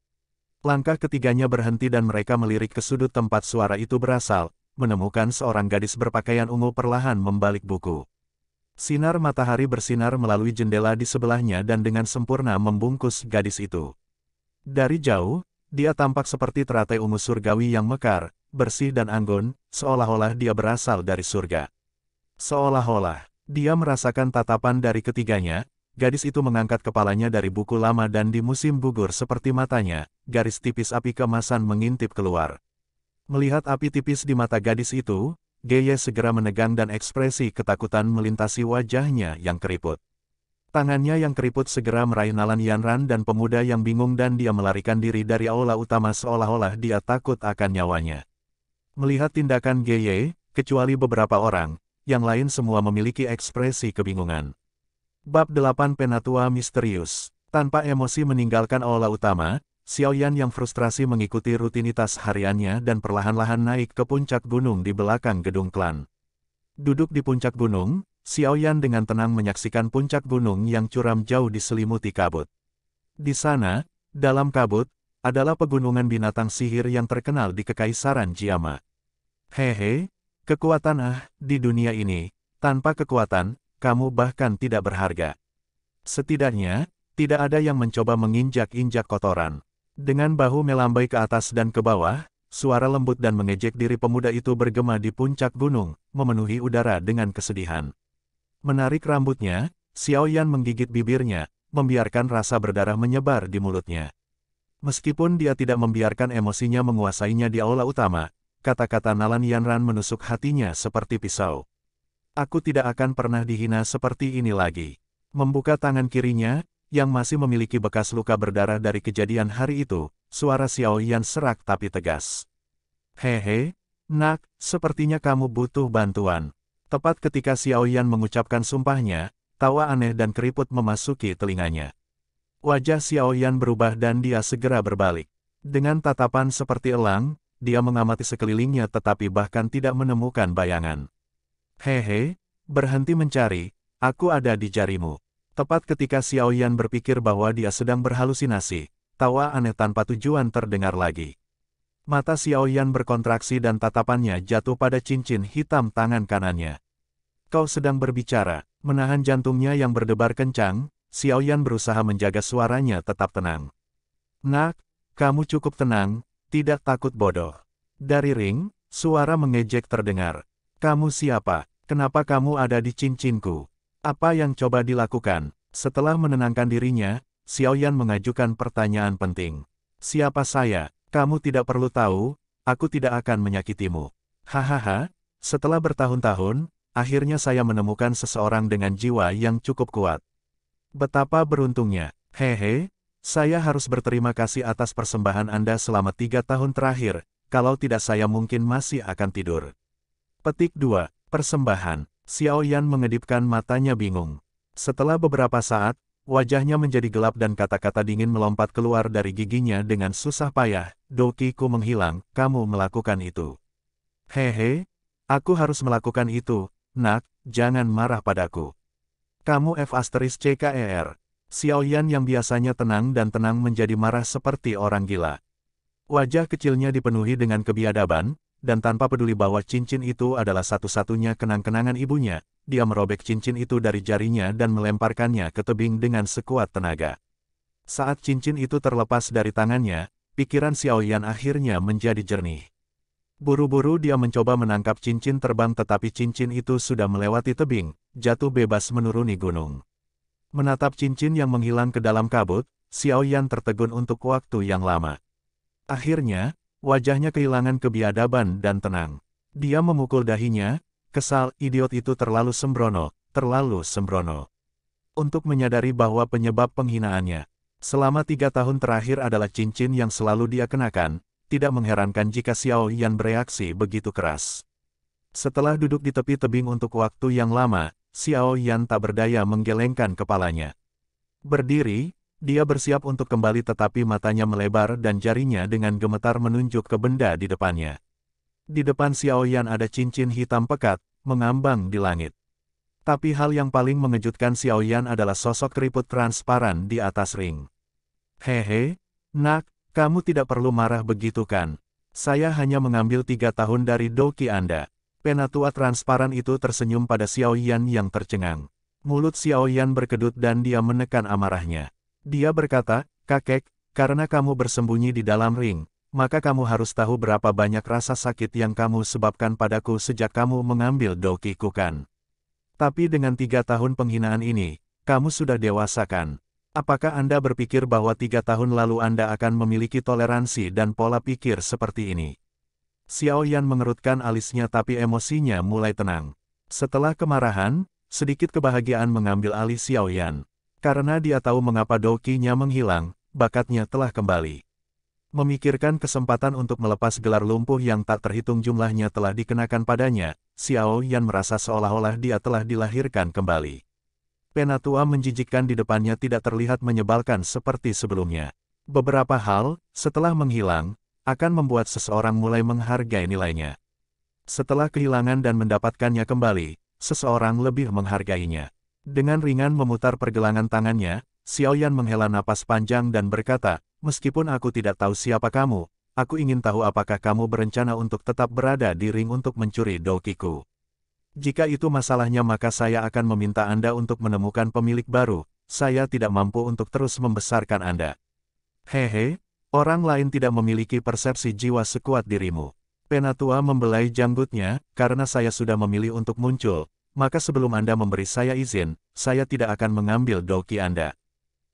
Langkah ketiganya berhenti dan mereka melirik ke sudut tempat suara itu berasal, menemukan seorang gadis berpakaian ungu perlahan membalik buku. Sinar matahari bersinar melalui jendela di sebelahnya dan dengan sempurna membungkus gadis itu. Dari jauh, dia tampak seperti teratai ungu surgawi yang mekar, bersih dan anggun, seolah-olah dia berasal dari surga. Seolah-olah, dia merasakan tatapan dari ketiganya. Gadis itu mengangkat kepalanya dari buku lama dan di musim gugur seperti matanya, garis tipis api keemasan mengintip keluar. Melihat api tipis di mata gadis itu, Geye segera menegang dan ekspresi ketakutan melintasi wajahnya yang keriput. Tangannya yang keriput segera meraih Nalan Yanran dan pemuda yang bingung dan dia melarikan diri dari aula utama seolah-olah dia takut akan nyawanya. Melihat tindakan Geye, kecuali beberapa orang, yang lain semua memiliki ekspresi kebingungan. Bab 8 Penatua Misterius. Tanpa emosi meninggalkan aula utama, Xiao Yan yang frustrasi mengikuti rutinitas hariannya dan perlahan-lahan naik ke puncak gunung di belakang gedung klan. Duduk di puncak gunung, Xiao Yan dengan tenang menyaksikan puncak gunung yang curam jauh diselimuti kabut. Di sana, dalam kabut, adalah pegunungan binatang sihir yang terkenal di Kekaisaran Jiama. Hehe, kekuatan di dunia ini, tanpa kekuatan, kamu bahkan tidak berharga. Setidaknya, tidak ada yang mencoba menginjak-injak kotoran. Dengan bahu melambai ke atas dan ke bawah, suara lembut dan mengejek diri pemuda itu bergema di puncak gunung, memenuhi udara dengan kesedihan. Menarik rambutnya, Xiao Yan menggigit bibirnya, membiarkan rasa berdarah menyebar di mulutnya. Meskipun dia tidak membiarkan emosinya menguasainya di aula utama, kata-kata Nalan Yanran menusuk hatinya seperti pisau. Aku tidak akan pernah dihina seperti ini lagi. Membuka tangan kirinya, yang masih memiliki bekas luka berdarah dari kejadian hari itu, suara Xiao Yan serak tapi tegas. Hehe, nak, sepertinya kamu butuh bantuan. Tepat ketika Xiao Yan mengucapkan sumpahnya, tawa aneh dan keriput memasuki telinganya. Wajah Xiao Yan berubah dan dia segera berbalik. Dengan tatapan seperti elang, dia mengamati sekelilingnya tetapi bahkan tidak menemukan bayangan. Hehe, berhenti mencari, aku ada di jarimu. Tepat ketika Xiao Yan berpikir bahwa dia sedang berhalusinasi, tawa aneh tanpa tujuan terdengar lagi. Mata Xiao Yan berkontraksi dan tatapannya jatuh pada cincin hitam tangan kanannya. Kau sedang berbicara, menahan jantungnya yang berdebar kencang, Xiao Yan berusaha menjaga suaranya tetap tenang. Nak, kamu cukup tenang, tidak takut bodoh. Dari ring, suara mengejek terdengar. Kamu siapa? Kenapa kamu ada di cincinku? Apa yang coba dilakukan? Setelah menenangkan dirinya, Xiao Yan mengajukan pertanyaan penting. Siapa saya? Kamu tidak perlu tahu, aku tidak akan menyakitimu. Hahaha, setelah bertahun-tahun, akhirnya saya menemukan seseorang dengan jiwa yang cukup kuat. Betapa beruntungnya, hehe, saya harus berterima kasih atas persembahan Anda selama 3 tahun terakhir, kalau tidak saya mungkin masih akan tidur. Petik 2, persembahan. Xiao Yan mengedipkan matanya bingung. Setelah beberapa saat, wajahnya menjadi gelap dan kata-kata dingin melompat keluar dari giginya dengan susah payah, Dokiku menghilang, kamu melakukan itu. Hehe, aku harus melakukan itu, nak, jangan marah padaku. Kamu F*CKER. Xiao Yan yang biasanya tenang dan tenang menjadi marah seperti orang gila. Wajah kecilnya dipenuhi dengan kebiadaban, dan tanpa peduli bahwa cincin itu adalah satu-satunya kenang-kenangan ibunya, dia merobek cincin itu dari jarinya dan melemparkannya ke tebing dengan sekuat tenaga. Saat cincin itu terlepas dari tangannya, pikiran Xiao Yan akhirnya menjadi jernih. Buru-buru dia mencoba menangkap cincin terbang tetapi cincin itu sudah melewati tebing, jatuh bebas menuruni gunung. Menatap cincin yang menghilang ke dalam kabut, Xiao Yan tertegun untuk waktu yang lama. Akhirnya, wajahnya kehilangan kebiadaban dan tenang. Dia memukul dahinya, kesal, idiot itu terlalu sembrono, terlalu sembrono. Untuk menyadari bahwa penyebab penghinaannya selama 3 tahun terakhir adalah cincin yang selalu dia kenakan, tidak mengherankan jika Xiao Yan bereaksi begitu keras. Setelah duduk di tepi tebing untuk waktu yang lama, Xiao Yan tak berdaya menggelengkan kepalanya. Berdiri, dia bersiap untuk kembali tetapi matanya melebar dan jarinya dengan gemetar menunjuk ke benda di depannya. Di depan Xiao Yan ada cincin hitam pekat, mengambang di langit. Tapi hal yang paling mengejutkan Xiao Yan adalah sosok keriput transparan di atas ring. Hehe, nak, kamu tidak perlu marah begitu kan? Saya hanya mengambil 3 tahun dari Doki Anda. Penatua transparan itu tersenyum pada Xiao Yan yang tercengang. Mulut Xiao Yan berkedut dan dia menekan amarahnya. Dia berkata, kakek, karena kamu bersembunyi di dalam ring, maka kamu harus tahu berapa banyak rasa sakit yang kamu sebabkan padaku sejak kamu mengambil Doki-ku kan. Tapi dengan 3 tahun penghinaan ini, kamu sudah dewasa kan? Apakah Anda berpikir bahwa 3 tahun lalu Anda akan memiliki toleransi dan pola pikir seperti ini? Xiao Yan mengerutkan alisnya tapi emosinya mulai tenang. Setelah kemarahan, sedikit kebahagiaan mengambil alih Xiao Yan. Karena dia tahu mengapa Doki-nya menghilang, bakatnya telah kembali. Memikirkan kesempatan untuk melepas gelar lumpuh yang tak terhitung jumlahnya telah dikenakan padanya, Xiao Yan merasa seolah-olah dia telah dilahirkan kembali. Penatua menjijikkan di depannya tidak terlihat menyebalkan seperti sebelumnya. Beberapa hal, setelah menghilang, akan membuat seseorang mulai menghargai nilainya. Setelah kehilangan dan mendapatkannya kembali, seseorang lebih menghargainya. Dengan ringan memutar pergelangan tangannya, Xiao Yan menghela napas panjang dan berkata, Meskipun aku tidak tahu siapa kamu, aku ingin tahu apakah kamu berencana untuk tetap berada di ring untuk mencuri Doukiku. Jika itu masalahnya maka saya akan meminta Anda untuk menemukan pemilik baru, saya tidak mampu untuk terus membesarkan Anda. Hehe, orang lain tidak memiliki persepsi jiwa sekuat dirimu. Penatua membelai janggutnya, karena saya sudah memilih untuk muncul, maka sebelum Anda memberi saya izin, saya tidak akan mengambil Douki Anda.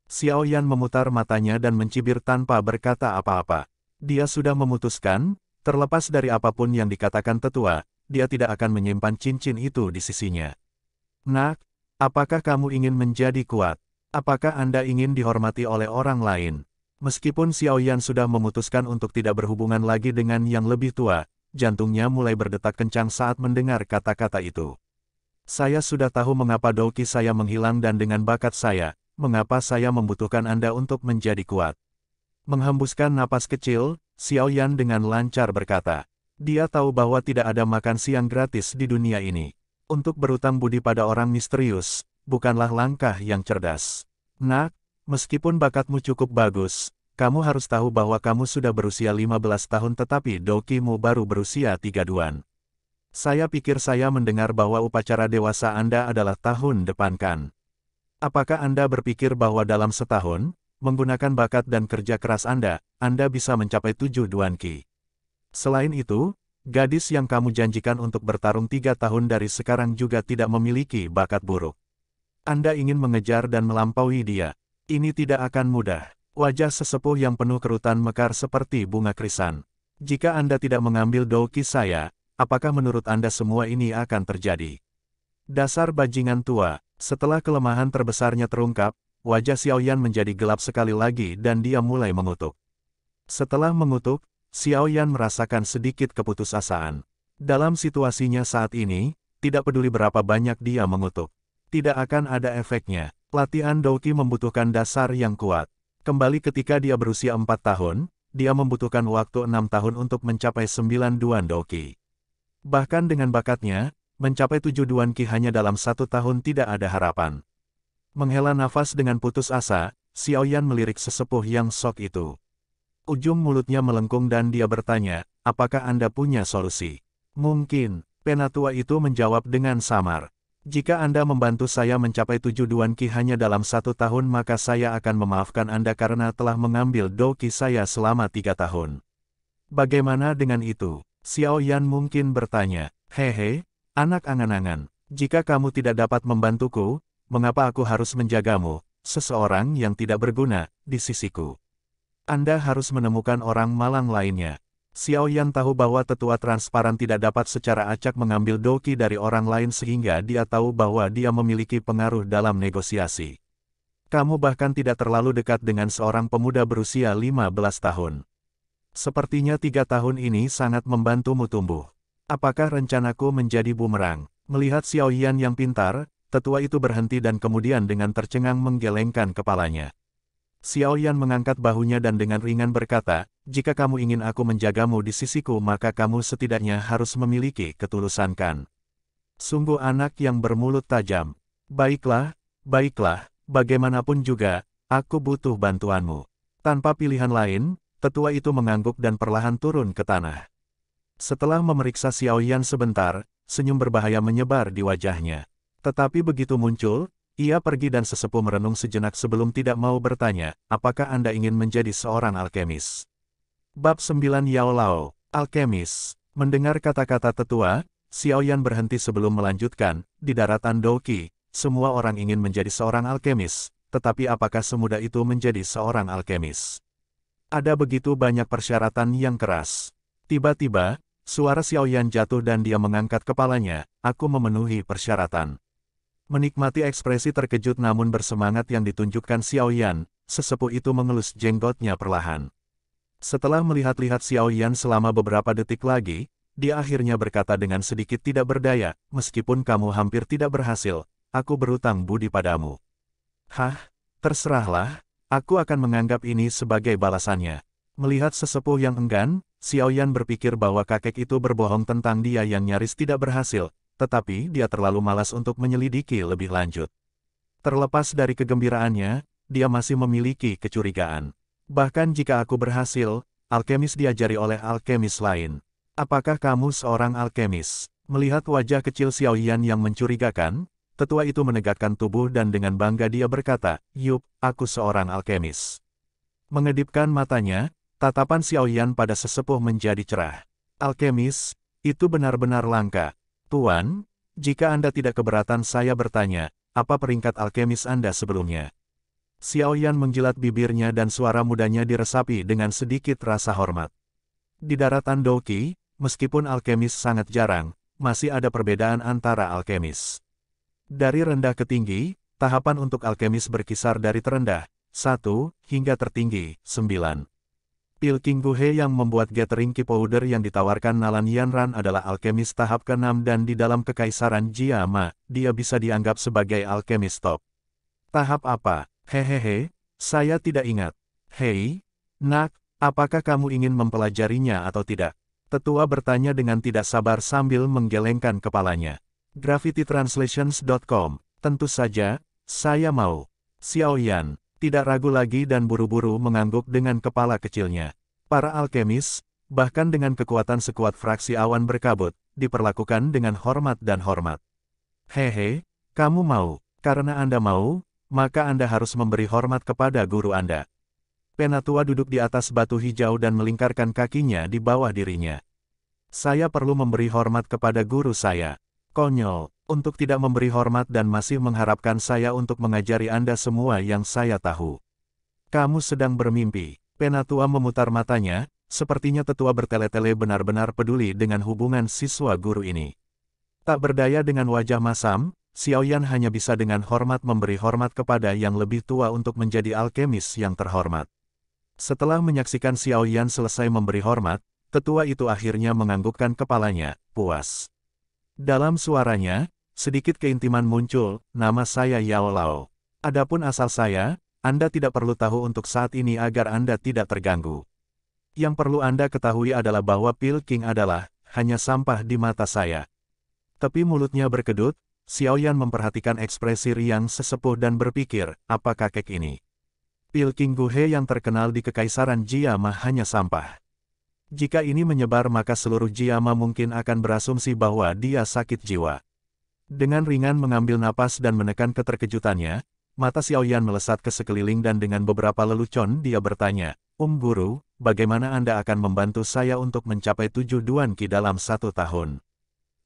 Xiao Yan memutar matanya dan mencibir tanpa berkata apa-apa. Dia sudah memutuskan, terlepas dari apapun yang dikatakan tetua, dia tidak akan menyimpan cincin itu di sisinya. Nak, apakah kamu ingin menjadi kuat? Apakah Anda ingin dihormati oleh orang lain? Meskipun Xiao Yan sudah memutuskan untuk tidak berhubungan lagi dengan yang lebih tua, jantungnya mulai berdetak kencang saat mendengar kata-kata itu. Saya sudah tahu mengapa Douki saya menghilang dan dengan bakat saya, mengapa saya membutuhkan Anda untuk menjadi kuat. Menghembuskan napas kecil, Xiao Yan dengan lancar berkata. Dia tahu bahwa tidak ada makan siang gratis di dunia ini. Untuk berutang budi pada orang misterius, bukanlah langkah yang cerdas. Nak, meskipun bakatmu cukup bagus, kamu harus tahu bahwa kamu sudah berusia 15 tahun tetapi Doukimu baru berusia 32. Saya pikir saya mendengar bahwa upacara dewasa Anda adalah tahun depan kan? Apakah Anda berpikir bahwa dalam setahun, menggunakan bakat dan kerja keras Anda bisa mencapai 7 Duan Qi? Selain itu, gadis yang kamu janjikan untuk bertarung 3 tahun dari sekarang juga tidak memiliki bakat buruk. Anda ingin mengejar dan melampaui dia. Ini tidak akan mudah. Wajah sesepuh yang penuh kerutan mekar seperti bunga krisan. Jika Anda tidak mengambil Douki saya, apakah menurut Anda semua ini akan terjadi? Dasar bajingan tua. Setelah kelemahan terbesarnya terungkap, wajah Xiao Yan menjadi gelap sekali lagi dan dia mulai mengutuk. Setelah mengutuk, Xiao Yan merasakan sedikit keputusasaan. Dalam situasinya saat ini, tidak peduli berapa banyak dia mengutuk. Tidak akan ada efeknya. Latihan Douki membutuhkan dasar yang kuat. Kembali ketika dia berusia 4 tahun, dia membutuhkan waktu 6 tahun untuk mencapai 9 Duan Douki. Bahkan dengan bakatnya, mencapai 7 Duan Qi hanya dalam 1 tahun tidak ada harapan. Menghela nafas dengan putus asa, Xiao Yan melirik sesepuh yang sok itu. Ujung mulutnya melengkung dan dia bertanya, apakah Anda punya solusi? Mungkin, penatua itu menjawab dengan samar. Jika Anda membantu saya mencapai 7 Duan Qi hanya dalam 1 tahun maka saya akan memaafkan Anda karena telah mengambil Douki saya selama 3 tahun. Bagaimana dengan itu? Xiao Yan mungkin bertanya, hehe, anak angan-angan, jika kamu tidak dapat membantuku, mengapa aku harus menjagamu, seseorang yang tidak berguna, di sisiku? Anda harus menemukan orang malang lainnya. Xiao Yan tahu bahwa tetua transparan tidak dapat secara acak mengambil Douki dari orang lain sehingga dia tahu bahwa dia memiliki pengaruh dalam negosiasi. Kamu bahkan tidak terlalu dekat dengan seorang pemuda berusia 15 tahun. Sepertinya 3 tahun ini sangat membantumu tumbuh. Apakah rencanaku menjadi bumerang? Melihat Xiao Yan yang pintar, tetua itu berhenti dan kemudian dengan tercengang menggelengkan kepalanya. Xiao Yan mengangkat bahunya dan dengan ringan berkata, jika kamu ingin aku menjagamu di sisiku maka kamu setidaknya harus memiliki ketulusan kan? Sungguh anak yang bermulut tajam. Baiklah, bagaimanapun juga, aku butuh bantuanmu. Tanpa pilihan lain, tetua itu mengangguk dan perlahan turun ke tanah. Setelah memeriksa Xiao Yan sebentar, senyum berbahaya menyebar di wajahnya. Tetapi begitu muncul, ia pergi dan sesepuh merenung sejenak sebelum tidak mau bertanya, apakah Anda ingin menjadi seorang alkemis? Bab 9 Yao Lao, Alkemis. Mendengar kata-kata tetua, Xiao Yan berhenti sebelum melanjutkan, di daratan Douki, semua orang ingin menjadi seorang alkemis, tetapi apakah semudah itu menjadi seorang alkemis? Ada begitu banyak persyaratan yang keras. Tiba-tiba, suara Xiao Yan jatuh dan dia mengangkat kepalanya, aku memenuhi persyaratan. Menikmati ekspresi terkejut namun bersemangat yang ditunjukkan Xiao Yan, sesepuh itu mengelus jenggotnya perlahan. Setelah melihat-lihat Xiao Yan selama beberapa detik lagi, dia akhirnya berkata dengan sedikit tidak berdaya, meskipun kamu hampir tidak berhasil, aku berutang budi padamu. Hah, terserahlah, aku akan menganggap ini sebagai balasannya. Melihat sesepuh yang enggan, Xiao Yan berpikir bahwa kakek itu berbohong tentang dia yang nyaris tidak berhasil, tetapi dia terlalu malas untuk menyelidiki lebih lanjut. Terlepas dari kegembiraannya, dia masih memiliki kecurigaan. Bahkan jika aku berhasil, alkemis diajari oleh alkemis lain. Apakah kamu seorang alkemis? Melihat wajah kecil Xiao Yan yang mencurigakan, tetua itu menegakkan tubuh dan dengan bangga dia berkata, "Yup, aku seorang alkemis." Mengedipkan matanya, tatapan Xiao Yan pada sesepuh menjadi cerah. "Alkemis, itu benar-benar langka. Tuan, jika Anda tidak keberatan saya bertanya, apa peringkat alkemis Anda sebelumnya?" Xiao Yan menjilat bibirnya dan suara mudanya diresapi dengan sedikit rasa hormat. Di daratan Douqi, meskipun alkemis sangat jarang, masih ada perbedaan antara alkemis. Dari rendah ke tinggi, tahapan untuk alkemis berkisar dari terendah, 1, hingga tertinggi, 9. Pil King Guhe yang membuat gathering key powder yang ditawarkan Nalan Yanran adalah alkemis tahap ke-6 dan di dalam kekaisaran Jiama, dia bisa dianggap sebagai alkemis top. Tahap apa? Hehehe, saya tidak ingat. Hei, nak, apakah kamu ingin mempelajarinya atau tidak? Tetua bertanya dengan tidak sabar sambil menggelengkan kepalanya. GravityTranslations.com, tentu saja, saya mau. Xiao Yan, tidak ragu lagi dan buru-buru mengangguk dengan kepala kecilnya. Para alkemis, bahkan dengan kekuatan sekuat fraksi awan berkabut, diperlakukan dengan hormat dan hormat. Hehe, kamu mau, karena Anda mau, maka Anda harus memberi hormat kepada guru Anda. Penatua duduk di atas batu hijau dan melingkarkan kakinya di bawah dirinya. Saya perlu memberi hormat kepada guru saya. Konyol, untuk tidak memberi hormat dan masih mengharapkan saya untuk mengajari Anda semua yang saya tahu. Kamu sedang bermimpi. Penatua memutar matanya, sepertinya tetua bertele-tele benar-benar peduli dengan hubungan siswa guru ini. Tak berdaya dengan wajah masam, Xiao Yan hanya bisa dengan hormat memberi hormat kepada yang lebih tua untuk menjadi alkemis yang terhormat. Setelah menyaksikan Xiao Yan selesai memberi hormat, tetua itu akhirnya menganggukkan kepalanya, puas. Dalam suaranya, sedikit keintiman muncul, "Nama saya Yao Lao. Adapun asal saya, Anda tidak perlu tahu untuk saat ini agar Anda tidak terganggu. Yang perlu Anda ketahui adalah bahwa Pil King adalah hanya sampah di mata saya." Tapi mulutnya berkedut, Xiao Yan memperhatikan ekspresi riang sesepuh dan berpikir, apa kakek ini? Pil King Guhe yang terkenal di Kekaisaran Jiama hanya sampah. Jika ini menyebar maka seluruh Jiama mungkin akan berasumsi bahwa dia sakit jiwa. Dengan ringan mengambil napas dan menekan keterkejutannya, mata Xiao Yan melesat ke sekeliling dan dengan beberapa lelucon dia bertanya, Guru, bagaimana Anda akan membantu saya untuk mencapai 7 Duan Qi dalam 1 tahun?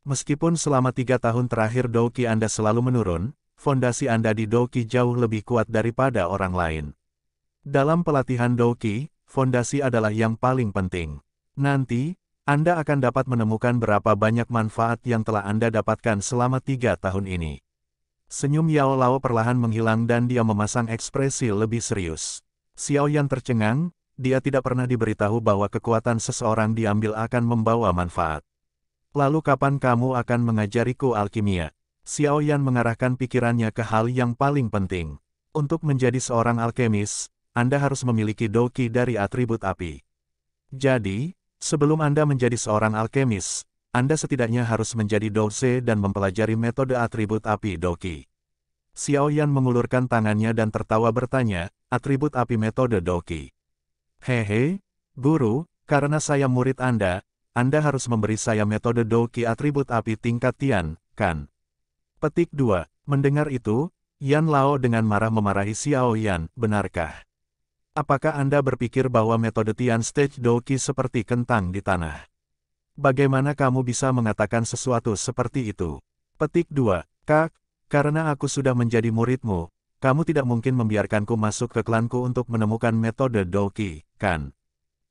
Meskipun selama 3 tahun terakhir Douqi Anda selalu menurun, fondasi Anda di Douqi jauh lebih kuat daripada orang lain. Dalam pelatihan Douqi, fondasi adalah yang paling penting. Nanti, Anda akan dapat menemukan berapa banyak manfaat yang telah Anda dapatkan selama 3 tahun ini. Senyum Yao Lao perlahan menghilang dan dia memasang ekspresi lebih serius. Xiao Yan tercengang, dia tidak pernah diberitahu bahwa kekuatan seseorang diambil akan membawa manfaat. Lalu kapan kamu akan mengajariku alkimia? Xiao Yan mengarahkan pikirannya ke hal yang paling penting. Untuk menjadi seorang alkemis, Anda harus memiliki Douqi dari atribut api. Jadi, sebelum Anda menjadi seorang alkemis, Anda setidaknya harus menjadi Douse dan mempelajari metode atribut api Douqi. Xiao Yan mengulurkan tangannya dan tertawa bertanya, atribut api metode Douqi. Hehe, guru, karena saya murid Anda harus memberi saya metode Douqi atribut api tingkat Tian, kan? Petik 2. Mendengar itu, Yan Lao dengan marah memarahi Xiao Yan, benarkah? Apakah Anda berpikir bahwa metode Tian Stage Douqi seperti kentang di tanah? Bagaimana kamu bisa mengatakan sesuatu seperti itu? Petik 2. Kak, karena aku sudah menjadi muridmu, kamu tidak mungkin membiarkanku masuk ke klanku untuk menemukan metode Douqi, kan?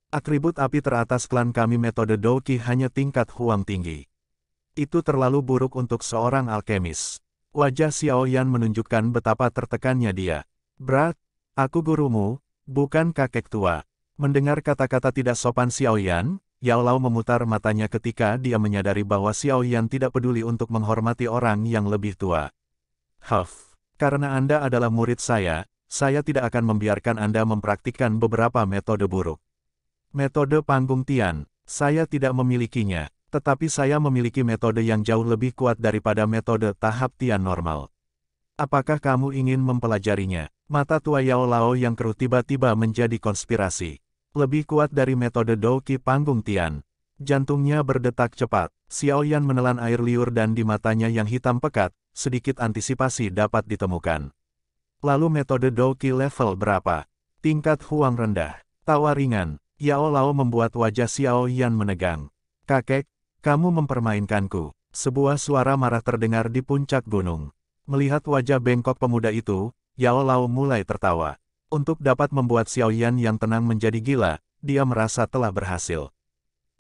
Atribut api teratas klan kami metode Douqi hanya tingkat Huang tinggi. Itu terlalu buruk untuk seorang alkemis. Wajah Xiao Yan menunjukkan betapa tertekannya dia. Brat, aku gurumu, bukan kakek tua. Mendengar kata-kata tidak sopan Xiao Yan, Yao Lao memutar matanya ketika dia menyadari bahwa Xiao Yan tidak peduli untuk menghormati orang yang lebih tua. Huff, karena Anda adalah murid saya tidak akan membiarkan Anda mempraktikkan beberapa metode buruk. Metode panggung Tian, saya tidak memilikinya, tetapi saya memiliki metode yang jauh lebih kuat daripada metode tahap Tian normal. Apakah kamu ingin mempelajarinya? Mata tua Yao Lao yang keruh tiba-tiba menjadi konspirasi. Lebih kuat dari metode Douqi Panggung Tian. Jantungnya berdetak cepat. Xiao Yan menelan air liur dan di matanya yang hitam pekat, sedikit antisipasi dapat ditemukan. Lalu metode Douqi level berapa? Tingkat Huang rendah. Tawa ringan. Yao Lao membuat wajah Xiao Yan menegang. Kakek, kamu mempermainkanku. Sebuah suara marah terdengar di puncak gunung. Melihat wajah bengkok pemuda itu, Yao Lao mulai tertawa. Untuk dapat membuat Xiao Yan yang tenang menjadi gila, dia merasa telah berhasil.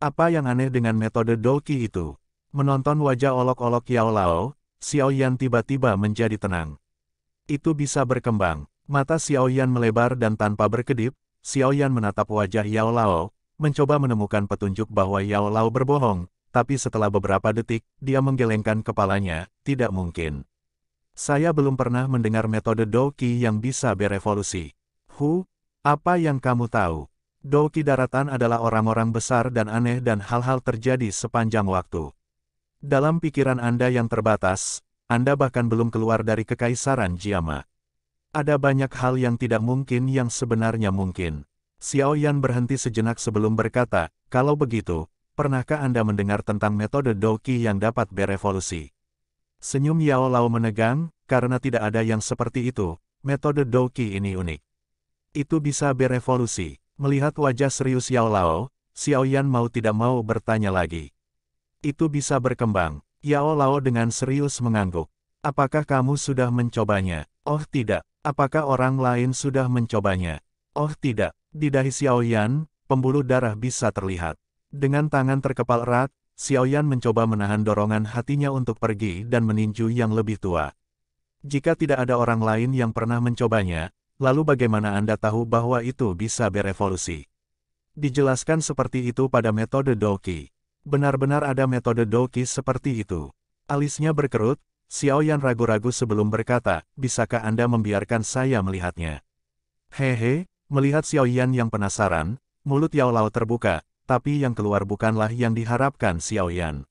Apa yang aneh dengan metode Douqi itu? Menonton wajah olok-olok Yao Lao, Xiao Yan tiba-tiba menjadi tenang. Itu bisa berkembang. Mata Xiao Yan melebar dan tanpa berkedip, Xiao Yan menatap wajah Yao Lao, mencoba menemukan petunjuk bahwa Yao Lao berbohong, tapi setelah beberapa detik, dia menggelengkan kepalanya, tidak mungkin. Saya belum pernah mendengar metode Douqi yang bisa berevolusi. Apa yang kamu tahu? Douqi daratan adalah orang-orang besar dan aneh dan hal-hal terjadi sepanjang waktu. Dalam pikiran Anda yang terbatas, Anda bahkan belum keluar dari kekaisaran Jiama. Ada banyak hal yang tidak mungkin yang sebenarnya mungkin. Xiao Yan berhenti sejenak sebelum berkata, kalau begitu, pernahkah Anda mendengar tentang metode Douqi yang dapat berevolusi? Senyum Yao Lao menegang, karena tidak ada yang seperti itu, metode Douqi ini unik. Itu bisa berevolusi. Melihat wajah serius Yao Lao, Xiao Yan mau tidak mau bertanya lagi. Itu bisa berkembang. Yao Lao dengan serius mengangguk. Apakah kamu sudah mencobanya? Oh tidak. Apakah orang lain sudah mencobanya? Oh tidak. Di dahi Xiao Yan, pembuluh darah bisa terlihat. Dengan tangan terkepal erat, Xiao Yan mencoba menahan dorongan hatinya untuk pergi dan meninju yang lebih tua. Jika tidak ada orang lain yang pernah mencobanya, lalu bagaimana Anda tahu bahwa itu bisa berevolusi? Dijelaskan seperti itu pada metode Douqi. Benar-benar ada metode Douqi seperti itu. Alisnya berkerut, Xiao Yan ragu-ragu sebelum berkata, bisakah Anda membiarkan saya melihatnya? Hehe, melihat Xiao Yan yang penasaran, mulut Yao Lao terbuka, tapi yang keluar bukanlah yang diharapkan Xiao Yan.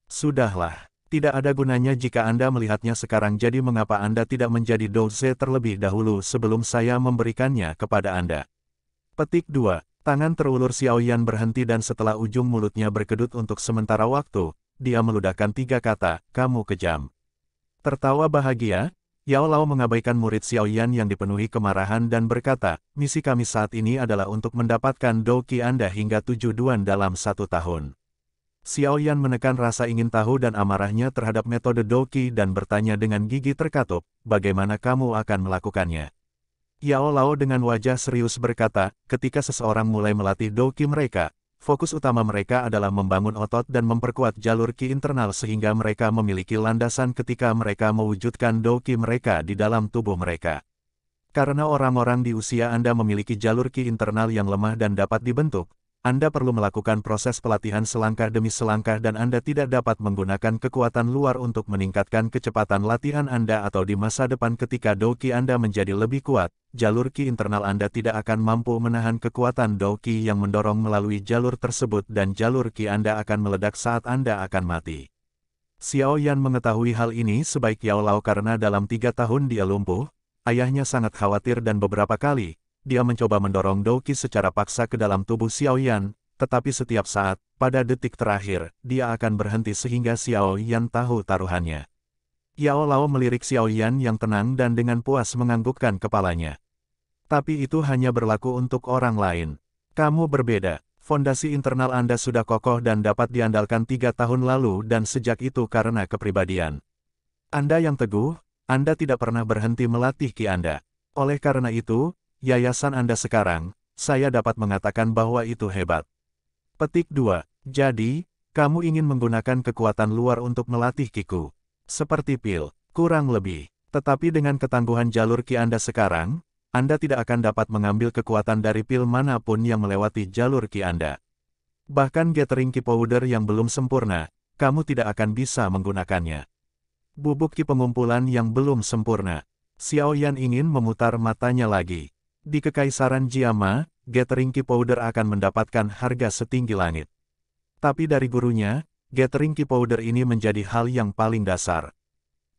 Sudahlah. Tidak ada gunanya jika Anda melihatnya sekarang, jadi mengapa Anda tidak menjadi Douze terlebih dahulu sebelum saya memberikannya kepada Anda? Petik 2. Tangan terulur Xiao Yan berhenti dan setelah ujung mulutnya berkedut untuk sementara waktu, dia meludahkan 3 kata, kamu kejam. Tertawa bahagia, Yao Lao mengabaikan murid Xiao Yan yang dipenuhi kemarahan dan berkata, misi kami saat ini adalah untuk mendapatkan Douqi Anda hingga 7 duan dalam 1 tahun. Xiao Yan menekan rasa ingin tahu dan amarahnya terhadap metode Douqi dan bertanya dengan gigi terkatup, bagaimana kamu akan melakukannya? Yao Lao dengan wajah serius berkata, ketika seseorang mulai melatih Douqi mereka, fokus utama mereka adalah membangun otot dan memperkuat jalur Qi internal sehingga mereka memiliki landasan ketika mereka mewujudkan Douqi mereka di dalam tubuh mereka. Karena orang-orang di usia Anda memiliki jalur Qi internal yang lemah dan dapat dibentuk, Anda perlu melakukan proses pelatihan selangkah demi selangkah dan Anda tidak dapat menggunakan kekuatan luar untuk meningkatkan kecepatan latihan Anda atau di masa depan ketika Douqi Anda menjadi lebih kuat, jalur Qi internal Anda tidak akan mampu menahan kekuatan Douqi yang mendorong melalui jalur tersebut dan jalur Qi Anda akan meledak saat Anda akan mati. Xiao Yan mengetahui hal ini sebaik Yao Lao karena dalam 3 tahun dia lumpuh, ayahnya sangat khawatir dan beberapa kali, dia mencoba mendorong Douqi secara paksa ke dalam tubuh Xiao Yan, tetapi setiap saat, pada detik terakhir, dia akan berhenti sehingga Xiao Yan tahu taruhannya. Yao Lao melirik Xiao Yan yang tenang dan dengan puas menganggukkan kepalanya. Tapi itu hanya berlaku untuk orang lain. Kamu berbeda. Fondasi internal Anda sudah kokoh dan dapat diandalkan 3 tahun lalu dan sejak itu karena kepribadian Anda yang teguh, Anda tidak pernah berhenti melatih Qi Anda. Oleh karena itu, yayasan Anda sekarang, saya dapat mengatakan bahwa itu hebat. Petik 2. Jadi, kamu ingin menggunakan kekuatan luar untuk melatih Qi-ku. Seperti pil, kurang lebih. Tetapi dengan ketangguhan jalur Qi Anda sekarang, Anda tidak akan dapat mengambil kekuatan dari pil manapun yang melewati jalur Qi Anda. Bahkan gathering Qi powder yang belum sempurna, kamu tidak akan bisa menggunakannya. Bubuk Qi pengumpulan yang belum sempurna. Xiao Yan ingin memutar matanya lagi. Di Kekaisaran Jiama, gathering Qi powder akan mendapatkan harga setinggi langit. Tapi dari gurunya, gathering Qi powder ini menjadi hal yang paling dasar.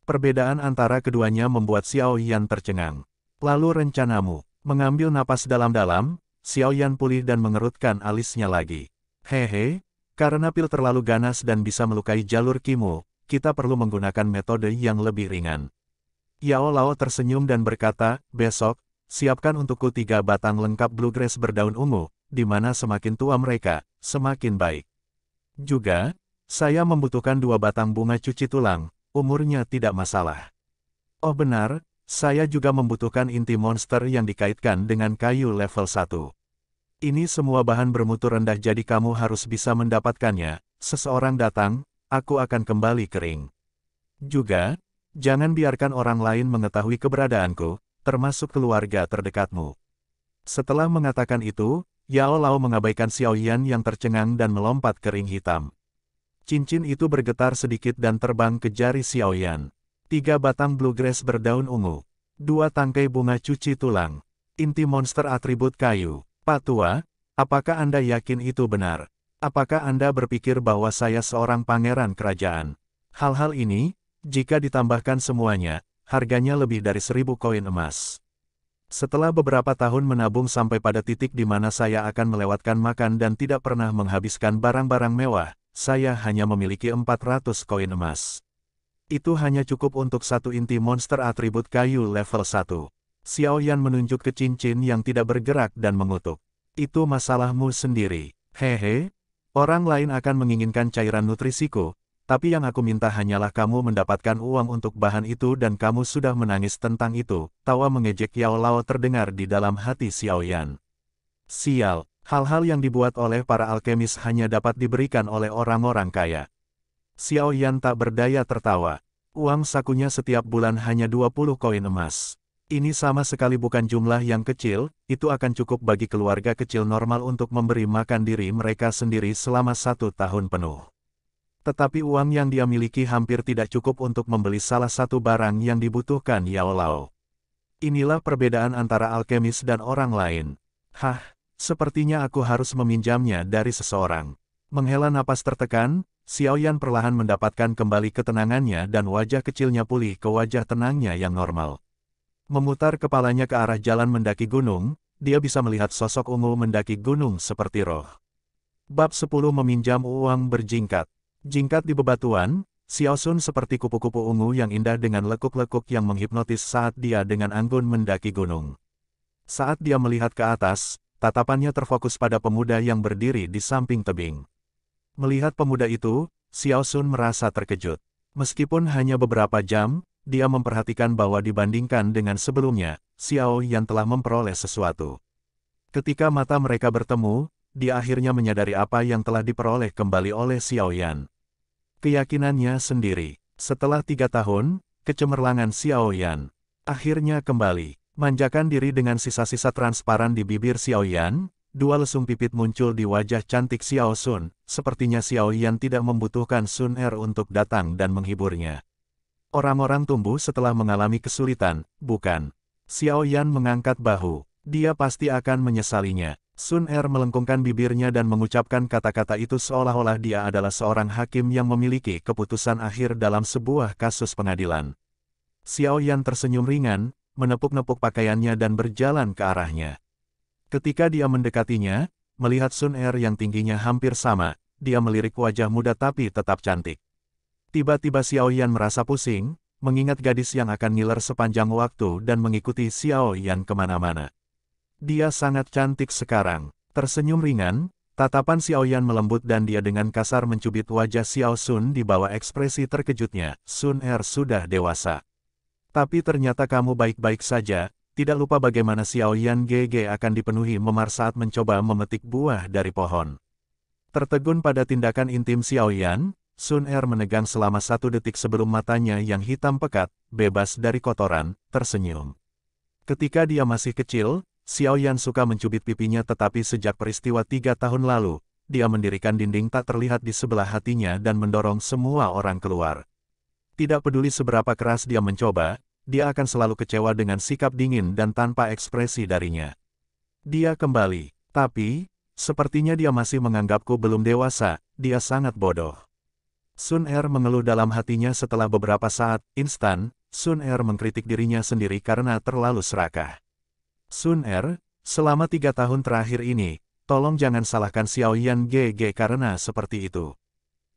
Perbedaan antara keduanya membuat Xiao Yan tercengang. Lalu rencanamu, mengambil napas dalam-dalam, Xiao Yan pulih dan mengerutkan alisnya lagi. Hehe, karena pil terlalu ganas dan bisa melukai jalur Qimo, kita perlu menggunakan metode yang lebih ringan. Yao Lao tersenyum dan berkata, besok, siapkan untukku 3 batang lengkap bluegrass berdaun ungu, di mana semakin tua mereka, semakin baik. Juga, saya membutuhkan 2 batang bunga cuci tulang, umurnya tidak masalah. Oh benar, saya juga membutuhkan inti monster yang dikaitkan dengan kayu level 1. Ini semua bahan bermutu rendah jadi kamu harus bisa mendapatkannya, seseorang datang, aku akan kembali kering. Juga, jangan biarkan orang lain mengetahui keberadaanku, termasuk keluarga terdekatmu. Setelah mengatakan itu, Yao Lao mengabaikan Xiao Yan yang tercengang dan melompat ke ring hitam. Cincin itu bergetar sedikit dan terbang ke jari Xiao Yan. 3 batang bluegrass berdaun ungu. 2 tangkai bunga cuci tulang. Inti monster atribut kayu. Pak Tua, apakah Anda yakin itu benar? Apakah Anda berpikir bahwa saya seorang pangeran kerajaan? Hal-hal ini, jika ditambahkan semuanya, harganya lebih dari 1000 koin emas. Setelah beberapa tahun menabung sampai pada titik di mana saya akan melewatkan makan dan tidak pernah menghabiskan barang-barang mewah, saya hanya memiliki 400 koin emas. Itu hanya cukup untuk 1 inti monster atribut kayu level 1. Xiao Yan menunjuk ke cincin yang tidak bergerak dan mengutuk. Itu masalahmu sendiri. Hehe, orang lain akan menginginkan cairan nutrisiku, tapi yang aku minta hanyalah kamu mendapatkan uang untuk bahan itu dan kamu sudah menangis tentang itu. Tawa mengejek Yao Lao terdengar di dalam hati Xiao Yan. Sial, hal-hal yang dibuat oleh para alkemis hanya dapat diberikan oleh orang-orang kaya. Xiao Yan tak berdaya tertawa. Uang sakunya setiap bulan hanya 20 koin emas. Ini sama sekali bukan jumlah yang kecil, itu akan cukup bagi keluarga kecil normal untuk memberi makan diri mereka sendiri selama 1 tahun penuh. Tetapi uang yang dia miliki hampir tidak cukup untuk membeli salah satu barang yang dibutuhkan Yao Lao. Inilah perbedaan antara alkemis dan orang lain. Hah, sepertinya aku harus meminjamnya dari seseorang. Menghela napas tertekan, Xiao Yan perlahan mendapatkan kembali ketenangannya dan wajah kecilnya pulih ke wajah tenangnya yang normal. Memutar kepalanya ke arah jalan mendaki gunung, dia bisa melihat sosok ungu mendaki gunung seperti roh. Bab 10 meminjam uang berjingkat. Jingkat di bebatuan, Xiao Sun seperti kupu-kupu ungu yang indah dengan lekuk-lekuk yang menghipnotis saat dia dengan anggun mendaki gunung. Saat dia melihat ke atas, tatapannya terfokus pada pemuda yang berdiri di samping tebing. Melihat pemuda itu, Xiao Sun merasa terkejut. Meskipun hanya beberapa jam, dia memperhatikan bahwa dibandingkan dengan sebelumnya, Xiao Yan telah memperoleh sesuatu. Ketika mata mereka bertemu, dia akhirnya menyadari apa yang telah diperoleh kembali oleh Xiao Yan. Keyakinannya sendiri. Setelah 3 tahun, kecemerlangan Xiao Yan akhirnya kembali. Manjakan diri dengan sisa-sisa transparan di bibir Xiao Yan, 2 lesung pipit muncul di wajah cantik Xiao Sun. Sepertinya Xiao Yan tidak membutuhkan Sun Er untuk datang dan menghiburnya. Orang-orang tumbuh setelah mengalami kesulitan, bukan? Xiao Yan mengangkat bahu. Dia pasti akan menyesalinya. Sun Er melengkungkan bibirnya dan mengucapkan kata-kata itu seolah-olah dia adalah seorang hakim yang memiliki keputusan akhir dalam sebuah kasus pengadilan. Xiao Yan tersenyum ringan, menepuk-nepuk pakaiannya dan berjalan ke arahnya. Ketika dia mendekatinya, melihat Sun Er yang tingginya hampir sama, dia melirik wajah muda tapi tetap cantik. Tiba-tiba Xiao Yan merasa pusing, mengingat gadis yang akan ngiler sepanjang waktu dan mengikuti Xiao Yan kemana-mana. Dia sangat cantik sekarang. Tersenyum ringan, tatapan Xiao Yan melembut dan dia dengan kasar mencubit wajah Xiao Sun di bawah ekspresi terkejutnya. Sun Er sudah dewasa. Tapi ternyata kamu baik-baik saja. Tidak lupa bagaimana Xiao Yan GG akan dipenuhi memar saat mencoba memetik buah dari pohon. Tertegun pada tindakan intim Xiao Yan, Sun Er menegang selama 1 detik sebelum matanya yang hitam pekat, bebas dari kotoran, tersenyum. Ketika dia masih kecil, Xiao Yan suka mencubit pipinya tetapi sejak peristiwa 3 tahun lalu, dia mendirikan dinding tak terlihat di sebelah hatinya dan mendorong semua orang keluar. Tidak peduli seberapa keras dia mencoba, dia akan selalu kecewa dengan sikap dingin dan tanpa ekspresi darinya. Dia kembali, tapi, sepertinya dia masih menganggapku belum dewasa, dia sangat bodoh. Sun Er mengeluh dalam hatinya setelah beberapa saat, instan, Sun Er mengkritik dirinya sendiri karena terlalu serakah. Sun Er, selama 3 tahun terakhir ini, tolong jangan salahkan Xiao Yan GG karena seperti itu.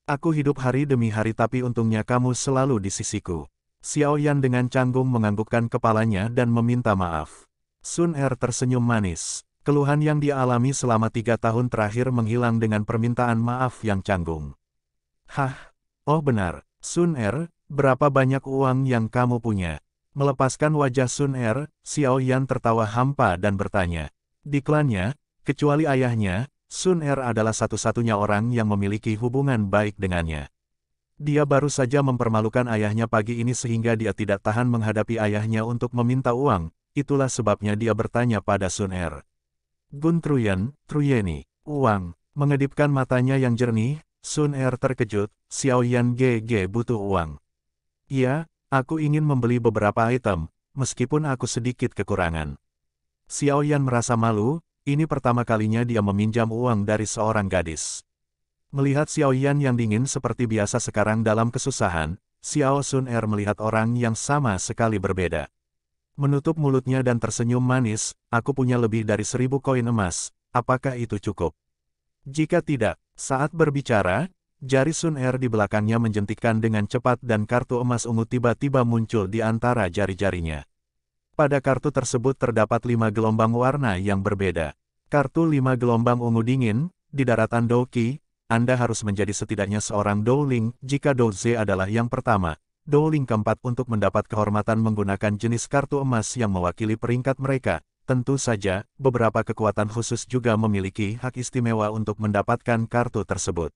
Aku hidup hari demi hari tapi untungnya kamu selalu di sisiku. Xiao Yan dengan canggung menganggukkan kepalanya dan meminta maaf. Sun Er tersenyum manis. Keluhan yang dia alami selama 3 tahun terakhir menghilang dengan permintaan maaf yang canggung. Hah? Oh benar, Sun Er, berapa banyak uang yang kamu punya? Melepaskan wajah Sun Er, Xiao Yan tertawa hampa dan bertanya. Di klannya, kecuali ayahnya, Sun Er adalah satu-satunya orang yang memiliki hubungan baik dengannya. Dia baru saja mempermalukan ayahnya pagi ini sehingga dia tidak tahan menghadapi ayahnya untuk meminta uang, itulah sebabnya dia bertanya pada Sun Er. Gun Truyeni, uang, mengedipkan matanya yang jernih, Sun Er terkejut, Xiao Yan GG butuh uang. Iya, aku ingin membeli beberapa item, meskipun aku sedikit kekurangan. Xiao Yan merasa malu, ini pertama kalinya dia meminjam uang dari seorang gadis. Melihat Xiao Yan yang dingin seperti biasa sekarang dalam kesusahan, Xiao Sun Er melihat orang yang sama sekali berbeda. Menutup mulutnya dan tersenyum manis, aku punya lebih dari 1000 koin emas, apakah itu cukup? Jika tidak, saat berbicara, jari Sun Er di belakangnya menjentikkan dengan cepat dan kartu emas ungu tiba-tiba muncul di antara jari-jarinya. Pada kartu tersebut terdapat 5 gelombang warna yang berbeda. Kartu 5 gelombang ungu dingin, di daratan Douqi, Anda harus menjadi setidaknya seorang Douling jika Douze adalah yang pertama, Douling keempat untuk mendapat kehormatan menggunakan jenis kartu emas yang mewakili peringkat mereka. Tentu saja, beberapa kekuatan khusus juga memiliki hak istimewa untuk mendapatkan kartu tersebut.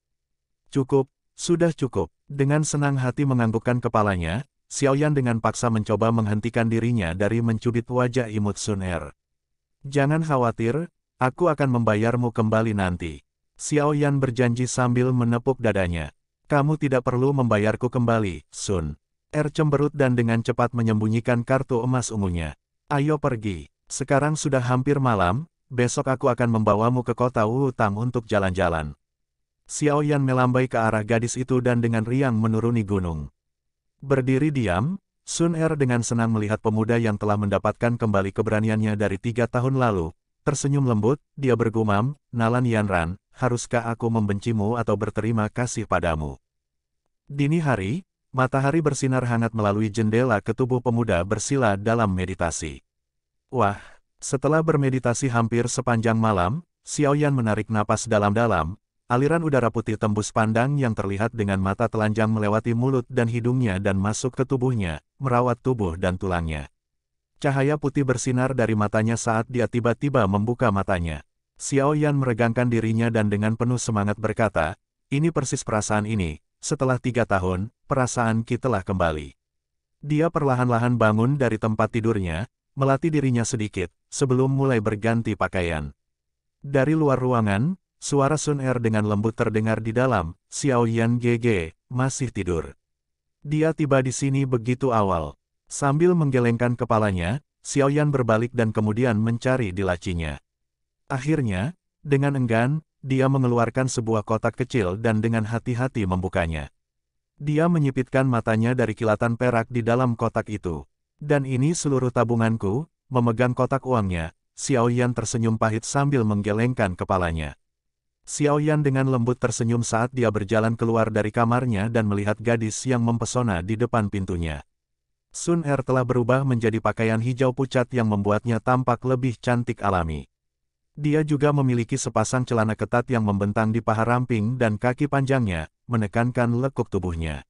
Cukup, sudah cukup. Dengan senang hati menganggukkan kepalanya, Xiao Yan dengan paksa mencoba menghentikan dirinya dari mencubit wajah imut Sun Er. Jangan khawatir, aku akan membayarmu kembali nanti. Xiao Yan berjanji sambil menepuk dadanya. Kamu tidak perlu membayarku kembali, Sun Er cemberut dan dengan cepat menyembunyikan kartu emas ungunya. Ayo pergi, sekarang sudah hampir malam, besok aku akan membawamu ke kota Wutang untuk jalan-jalan. Xiao Yan melambai ke arah gadis itu dan dengan riang menuruni gunung. Berdiri diam, Sun Er dengan senang melihat pemuda yang telah mendapatkan kembali keberaniannya dari 3 tahun lalu. Tersenyum lembut, dia bergumam, Nalan Yanran, haruskah aku membencimu atau berterima kasih padamu? Dini hari, matahari bersinar hangat melalui jendela ke tubuh pemuda bersila dalam meditasi. Wah, setelah bermeditasi hampir sepanjang malam, Xiao Yan menarik napas dalam-dalam, aliran udara putih tembus pandang yang terlihat dengan mata telanjang melewati mulut dan hidungnya dan masuk ke tubuhnya, merawat tubuh dan tulangnya. Cahaya putih bersinar dari matanya saat dia tiba-tiba membuka matanya. Xiao Yan meregangkan dirinya dan dengan penuh semangat berkata, ini persis perasaan ini, setelah 3 tahun, perasaan kita telah kembali. Dia perlahan-lahan bangun dari tempat tidurnya, melatih dirinya sedikit, sebelum mulai berganti pakaian. Dari luar ruangan, suara Sun Er dengan lembut terdengar di dalam, Xiao Yan GG, masih tidur. Dia tiba di sini begitu awal. Sambil menggelengkan kepalanya, Xiao Yan berbalik dan kemudian mencari di lacinya. Akhirnya, dengan enggan, dia mengeluarkan sebuah kotak kecil dan dengan hati-hati membukanya. Dia menyipitkan matanya dari kilatan perak di dalam kotak itu. Dan ini seluruh tabunganku, memegang kotak uangnya, Xiao Yan tersenyum pahit sambil menggelengkan kepalanya. Xiao Yan dengan lembut tersenyum saat dia berjalan keluar dari kamarnya dan melihat gadis yang mempesona di depan pintunya. Sun Er telah berubah menjadi pakaian hijau pucat yang membuatnya tampak lebih cantik alami. Dia juga memiliki sepasang celana ketat yang membentang di paha ramping dan kaki panjangnya, menekankan lekuk tubuhnya.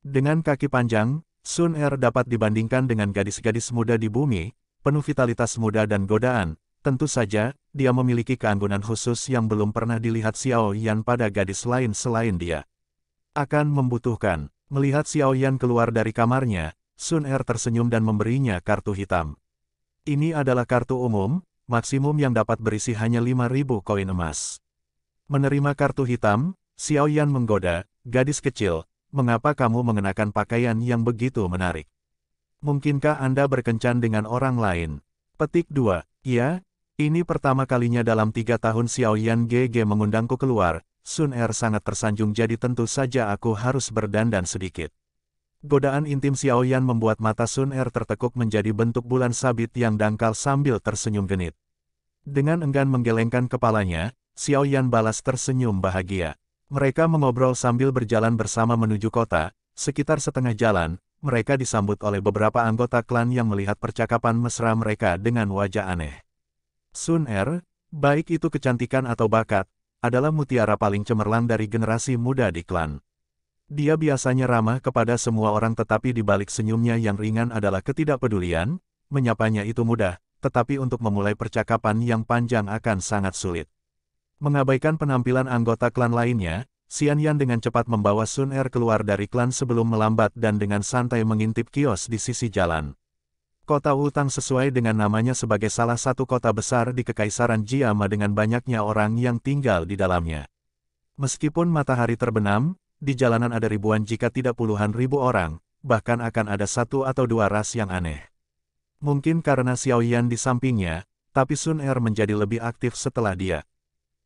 Dengan kaki panjang, Sun Er dapat dibandingkan dengan gadis-gadis muda di bumi, penuh vitalitas muda dan godaan. Tentu saja, dia memiliki keanggunan khusus yang belum pernah dilihat Xiao Yan pada gadis lain selain dia. Akan membutuhkan. Melihat Xiao Yan keluar dari kamarnya, Sun Er tersenyum dan memberinya kartu hitam. Ini adalah kartu umum, maksimum yang dapat berisi hanya 5.000 koin emas. Menerima kartu hitam, Xiao Yan menggoda, gadis kecil, mengapa kamu mengenakan pakaian yang begitu menarik? Mungkinkah Anda berkencan dengan orang lain? Petik 2. Ya, ini pertama kalinya dalam 3 tahun Xiao Yan GG mengundangku keluar. Sun Er sangat tersanjung jadi tentu saja aku harus berdandan sedikit. Godaan intim Xiaoyan membuat mata Sun Er tertekuk menjadi bentuk bulan sabit yang dangkal sambil tersenyum genit. Dengan enggan menggelengkan kepalanya, Xiaoyan balas tersenyum bahagia. Mereka mengobrol sambil berjalan bersama menuju kota. Sekitar setengah jalan, mereka disambut oleh beberapa anggota klan yang melihat percakapan mesra mereka dengan wajah aneh. Sun Er, baik itu kecantikan atau bakat, adalah mutiara paling cemerlang dari generasi muda di klan. Dia biasanya ramah kepada semua orang tetapi di balik senyumnya yang ringan adalah ketidakpedulian, menyapanya itu mudah, tetapi untuk memulai percakapan yang panjang akan sangat sulit. Mengabaikan penampilan anggota klan lainnya, Xian Yan dengan cepat membawa Sun Er keluar dari klan sebelum melambat dan dengan santai mengintip kios di sisi jalan. Kota Wutang sesuai dengan namanya sebagai salah satu kota besar di Kekaisaran Jiama dengan banyaknya orang yang tinggal di dalamnya. Meskipun matahari terbenam, di jalanan ada ribuan jika tidak puluhan ribu orang, bahkan akan ada satu atau dua ras yang aneh. Mungkin karena Xiaoyan di sampingnya, tapi Sun Er menjadi lebih aktif setelah dia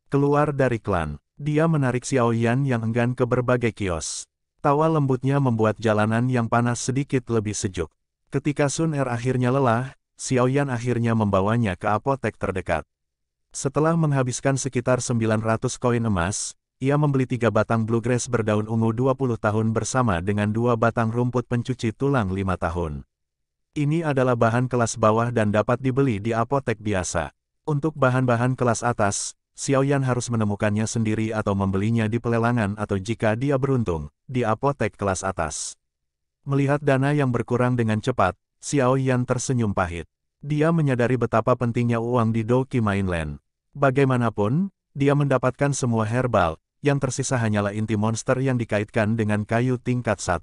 keluar dari klan. Dia menarik Xiaoyan yang enggan ke berbagai kios. Tawa lembutnya membuat jalanan yang panas sedikit lebih sejuk. Ketika Sun Er akhirnya lelah, Xiaoyan akhirnya membawanya ke apotek terdekat. Setelah menghabiskan sekitar 900 koin emas, ia membeli 3 batang bluegrass berdaun ungu 20 tahun bersama dengan 2 batang rumput pencuci tulang 5 tahun. Ini adalah bahan kelas bawah dan dapat dibeli di apotek biasa. Untuk bahan-bahan kelas atas, Xiaoyan harus menemukannya sendiri atau membelinya di pelelangan atau jika dia beruntung, di apotek kelas atas. Melihat dana yang berkurang dengan cepat, Xiaoyan tersenyum pahit. Dia menyadari betapa pentingnya uang di Doki Mainland. Bagaimanapun, dia mendapatkan semua herbal, yang tersisa hanyalah inti monster yang dikaitkan dengan kayu tingkat 1.